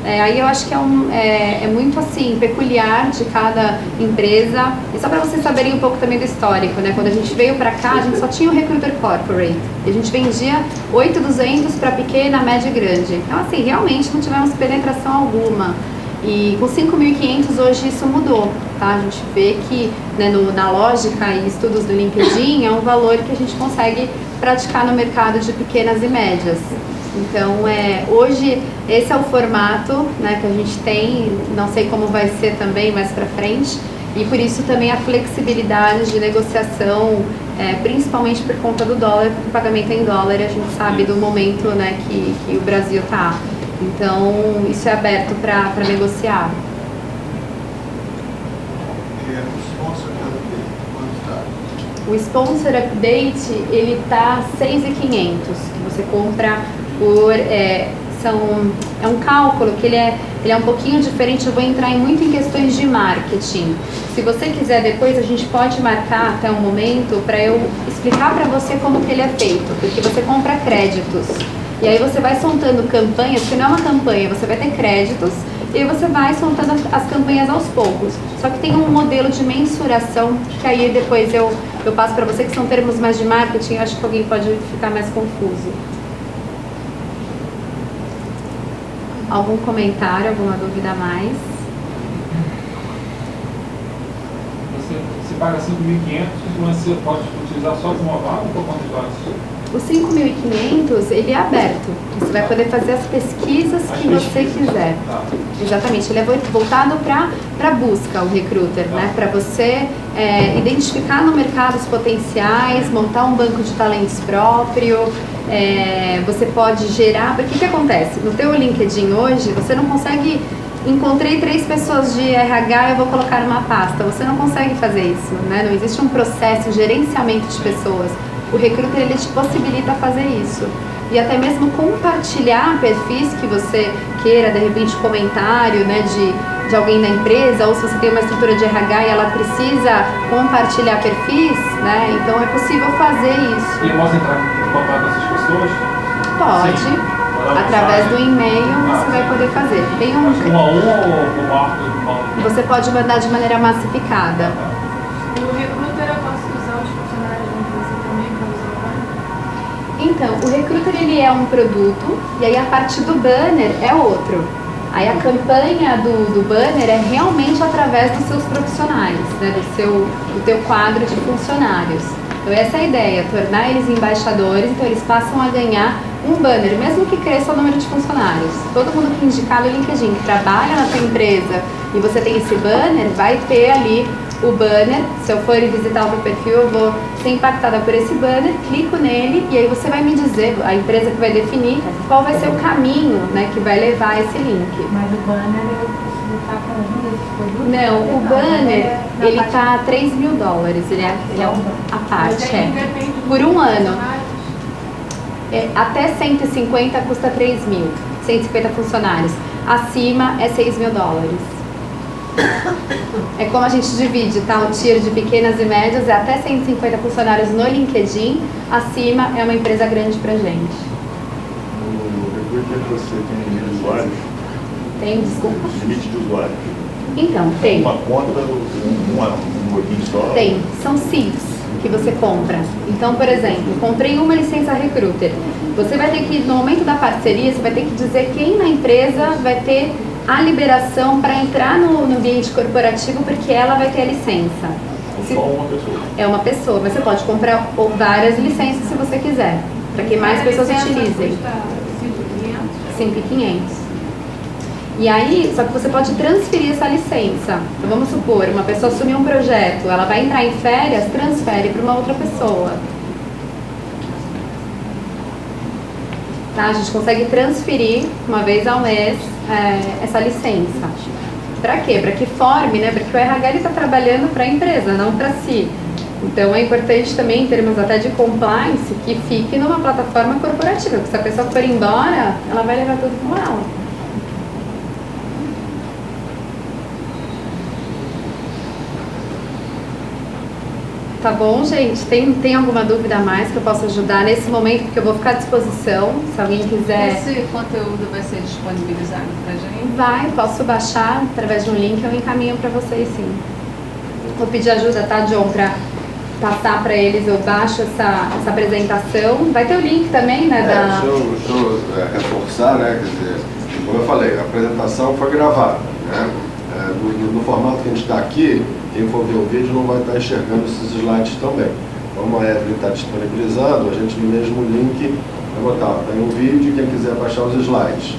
Aí eu acho que é muito assim, peculiar de cada empresa. E só para vocês saberem um pouco também do histórico, né? Quando a gente veio para cá, a gente só tinha o Recruiter Corporate. E a gente vendia 8.200 para pequena, média e grande. Então assim, realmente não tivemos penetração alguma. E com 5.500 hoje isso mudou, tá? A gente vê que né, na lógica e estudos do LinkedIn é um valor que a gente consegue praticar no mercado de pequenas e médias. Então, hoje esse é o formato né, que a gente tem, não sei como vai ser também mais para frente, e por isso também a flexibilidade de negociação, principalmente por conta do dólar, porque o pagamento é em dólar, a gente sabe do momento né, que o Brasil está. Então, isso é aberto para negociar. O Sponsor Update, ele tá R$6.500, que você compra por... é um cálculo que ele é um pouquinho diferente, eu vou entrar muito em questões de marketing. Se você quiser depois, a gente pode marcar até um momento para eu explicar para você como que ele é feito, porque você compra créditos. E aí você vai soltando campanhas, porque não é uma campanha, você vai ter créditos e aí você vai soltando as campanhas aos poucos. Só que tem um modelo de mensuração que aí depois eu passo para você, que são termos mais de marketing, eu acho que alguém pode ficar mais confuso. Algum comentário, alguma dúvida a mais? você paga 5.500, mas você pode utilizar só de uma vaga ou por quantos vagas? O 5.500, ele é aberto. Você vai poder fazer as pesquisas que você quiser. Exatamente, ele é voltado para busca, o recruiter, né? Para você identificar no mercado os potenciais, montar um banco de talentos próprio. Você pode gerar... Porque o que acontece? No teu LinkedIn hoje, você não consegue... Encontrei 3 pessoas de RH, eu vou colocar numa pasta. Você não consegue fazer isso, né? Não existe um processo de gerenciamento de pessoas. O recruiter, ele te possibilita fazer isso. E até mesmo compartilhar perfis que você queira, de repente, comentário, né, de alguém da empresa, ou se você tem uma estrutura de RH e ela precisa compartilhar perfis, né, então é possível fazer isso. E eu posso entrar em contato com essas pessoas? Pode. Sim. Através do e-mail você vai poder fazer. Tem um a um ou marco? Você pode mandar de maneira massificada. O recruiter, eu posso usar os funcionários da empresa também para usar o banner? Então, o recruiter, ele é um produto, e aí a parte do banner é outro. Aí a campanha do banner é realmente através dos seus profissionais, né, do teu quadro de funcionários. Então essa é a ideia, tornar eles embaixadores, então eles passam a ganhar um banner, mesmo que cresça o número de funcionários. Todo mundo que indicar no LinkedIn, que trabalha na sua empresa e você tem esse banner, vai ter ali o banner. Se eu for visitar o meu perfil, eu vou ser impactada por esse banner, clico nele e aí você vai me dizer, a empresa que vai definir qual vai ser o caminho, né, que vai levar esse link. Mas o banner eu preciso estar com um desses produtos? Não, o banner, ele tá $3.000, ele é a parte, por um ano. Até 150 custa 3.000, 150 funcionários. Acima é $6.000. É como a gente divide, tá? O tier de pequenas e médias é até 150 funcionários no LinkedIn, acima é uma empresa grande pra gente. O recruiter você tem limite de usuários? Tem, desculpa. Limite de usuários? Então, tem. Uma conta, um login só? Tem, são seeds que você compra. Então, por exemplo, comprei uma licença recruiter. Você vai ter que, no momento da parceria, você vai ter que dizer quem na empresa vai ter a liberação para entrar no ambiente corporativo, porque ela vai ter a licença. Só uma pessoa? É uma pessoa, mas você pode comprar várias licenças se você quiser, para que mais pessoas utilizem. 5.500. E aí, só que você pode transferir essa licença. Então vamos supor, uma pessoa assumiu um projeto, ela vai entrar em férias, transfere para uma outra pessoa. Tá? A gente consegue transferir uma vez ao mês essa licença. Para quê? Para que forme, né? Porque o RH está trabalhando para a empresa, não para si. Então é importante também, em termos até de compliance, que fique numa plataforma corporativa, porque se a pessoa for embora, ela vai levar tudo com ela. Tá bom, gente? Tem alguma dúvida a mais que eu possa ajudar nesse momento? Porque eu vou ficar à disposição, se alguém quiser. Esse conteúdo vai ser disponibilizado pra gente? Vai, posso baixar através de um link, eu encaminho para vocês, sim. Vou pedir ajuda, tá, John, para passar para eles, eu baixo essa apresentação. Vai ter o link também, né? Deixa eu reforçar, né? Quer dizer, como eu falei, a apresentação foi gravada, né? No formato que a gente está aqui, quem for ver o vídeo não vai estar enxergando esses slides também. Como a Evelyn está disponibilizando, a gente no mesmo link vai botar, tem um vídeo, quem quiser baixar os slides.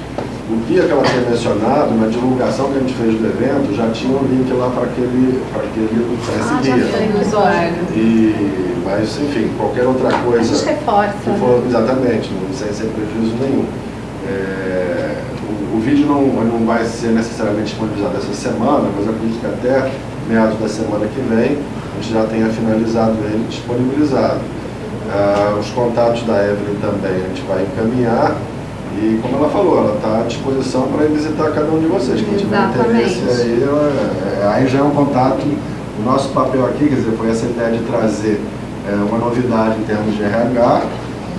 O que ela tinha mencionado, na divulgação que a gente fez do evento, já tinha um link lá para esse guia. Mas, enfim, qualquer outra coisa... A gente reforça. Que for, exatamente, sem prejuízo nenhum. O vídeo não vai ser necessariamente disponibilizado essa semana, mas eu acredito que até meados da semana que vem a gente já tenha finalizado ele e disponibilizado. Os contatos da Evelyn também a gente vai encaminhar e, como ela falou, ela está à disposição para ir visitar cada um de vocês. Quem tiver interesse aí já é um contato. O nosso papel aqui, quer dizer, foi essa ideia de trazer uma novidade em termos de RH,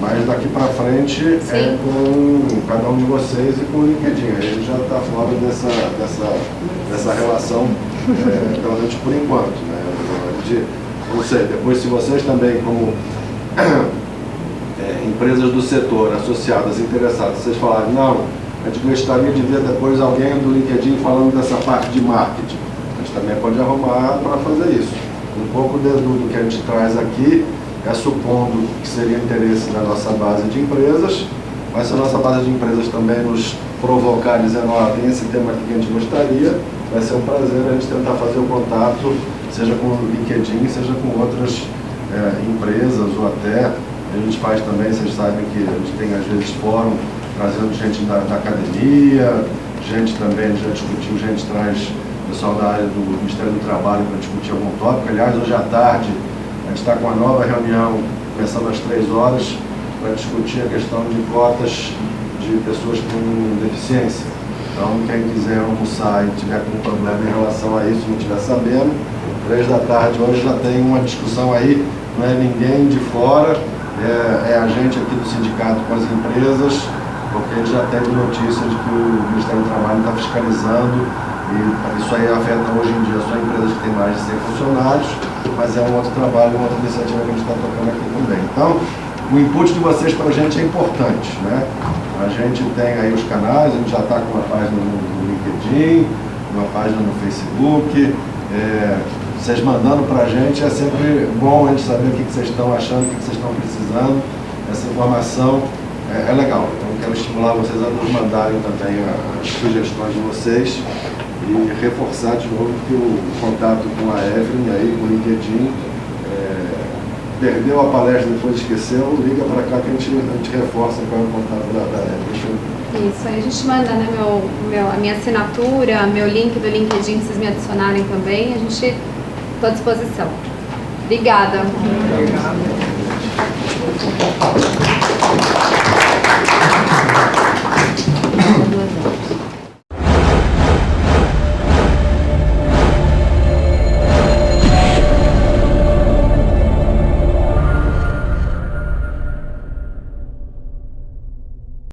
mas daqui para frente é com cada um de vocês e com o LinkedIn. A gente já está fora dessa relação, pelo menos por enquanto. Né? Não sei, depois se vocês também, como empresas do setor, associadas, interessadas, vocês falarem, não, a gente gostaria de ver depois alguém do LinkedIn falando dessa parte de marketing. A gente também pode arrumar para fazer isso. Um pouco do que a gente traz aqui é supondo que seria interesse da nossa base de empresas, mas se a nossa base de empresas também nos provocar, dizendo, tem esse tema aqui que a gente gostaria, vai ser um prazer a gente tentar fazer o contato, seja com o LinkedIn, seja com outras empresas, ou até a gente faz também, vocês sabem que a gente tem às vezes fórum trazendo gente da academia, gente também, a gente já discutiu, gente traz pessoal da área do Ministério do Trabalho para discutir algum tópico. Aliás, hoje à tarde a gente está com uma nova reunião, começando às 3 horas, para discutir a questão de cotas de pessoas com deficiência. Então, quem quiser almoçar e tiver algum problema em relação a isso, não estiver sabendo, 3 da tarde hoje já tem uma discussão aí, não é ninguém de fora, é a gente aqui do sindicato com as empresas, porque já teve notícia de que o Ministério do Trabalho está fiscalizando e isso aí afeta hoje em dia só empresas que têm mais de 100 funcionários, mas é um outro trabalho, uma outra iniciativa que a gente está tocando aqui também. Então, o input de vocês para a gente é importante, né? A gente tem aí os canais, a gente já está com uma página no LinkedIn, uma página no Facebook, vocês mandando para a gente é sempre bom a gente saber o que vocês estão achando, o que vocês estão precisando, essa informação é legal. Então, quero estimular vocês a nos mandarem também as sugestões de vocês e reforçar de novo que o contato com a Evelyn, aí, com o LinkedIn, perdeu a palestra, depois esqueceu, liga para cá que a gente reforça qual é o contato da Evelyn. Isso, aí a gente manda, né, a minha assinatura, meu link do LinkedIn, se vocês me adicionarem também, a gente está à disposição. Obrigada. Obrigado.